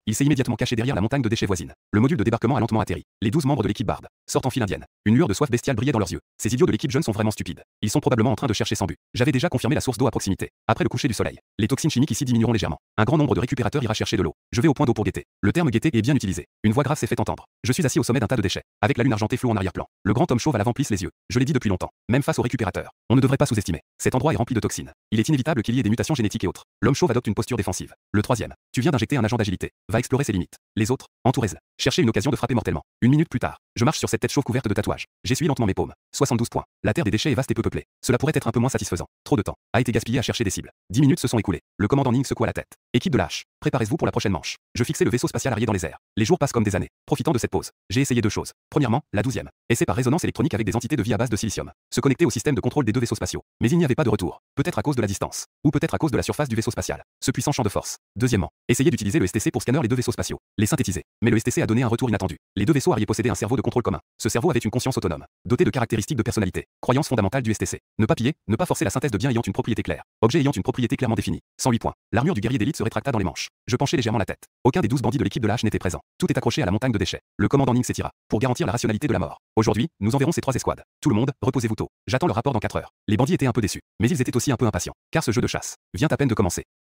Il s'est immédiatement caché derrière la montagne de déchets voisine. Le module de débarquement a lentement atterri. Les 12 membres de l'équipe Bard sortent en file indienne. Une lueur de soif bestiale brillait dans leurs yeux. Ces idiots de l'équipe jeune sont vraiment stupides. Ils sont probablement en train de chercher sans but. J'avais déjà confirmé la source d'eau à proximité. Après le coucher du soleil, les toxines chimiques ici diminueront légèrement. Un grand nombre de récupérateurs ira chercher de l'eau. Je vais au point d'eau pour guetter. Le terme guetter est bien utilisé. Une voix grave s'est fait entendre. Je suis assis au sommet d'un tas de déchets, avec la lune argentée floue en arrière-plan. Le grand homme chauve à l'avant plisse les yeux. Je l'ai dit depuis longtemps. Même face aux récupérateurs, on ne devrait pas sous-estimer. Cet endroit est rempli de toxines. Il est inévitable qu'il y ait des mutations génétiques et autres. L'homme chauve adopte une posture défensive. Le troisième, tu viens d'injecter un agent d'agilité. Va explorer ses limites. Les autres, entourez-le. Cherchez une occasion de frapper mortellement. Une minute plus tard, je marche sur cette tête chauve couverte de tatouages. J'essuie lentement mes paumes. 72 points. La terre des déchets est vaste et peu peuplée. Cela pourrait être un peu moins satisfaisant. Trop de temps a été gaspillé à chercher des cibles. 10 minutes se sont écoulées. Le commandant Ning secoua la tête. Équipe de lâches, préparez-vous pour la prochaine manche. Je fixais le vaisseau spatial arrière dans les airs. Les jours passent comme des années. Profitant de cette pause, j'ai essayé deux choses. Premièrement, la 12e. Essai par résonance électronique avec des entités de vie à base de silicium. Se connecter au système de contrôle des deux vaisseaux spatiaux. Mais il n'y avait pas de retour. Peut-être à cause de la distance. Ou peut-être à cause de la surface du vaisseau spatial. Ce puissant champ de force. Deuxièmement, essayer d'utiliser le STC pour scanner les deux vaisseaux spatiaux. Les synthétiser. Mais le STC a donné un retour inattendu. Les deux vaisseaux arrière possédaient un cerveau de contrôle commun. Ce cerveau avait une conscience autonome, doté de caractéristiques de personnalité. Croyance fondamentale du STC. Ne pas piller, ne pas forcer la synthèse de biens ayant une propriété claire. Objet ayant une propriété clairement définie. 108 points. L'armure du guerrier d'élite se rétracta dans les manches. Je penchai légèrement la tête. Aucun des 12 bandits de l'équipe de l'H n'était présent. Tout est accroché à la montagne de déchets. Le commandant Ning s'étira pour garantir la rationalité de la mort. Aujourd'hui, nous enverrons ces 3 escouades. Tout le monde, reposez-vous tôt. J'attends le rapport dans 4 heures. Les bandits étaient un peu déçus, mais ils étaient aussi un peu impatients, car ce jeu de chasse vient à peine de commencer.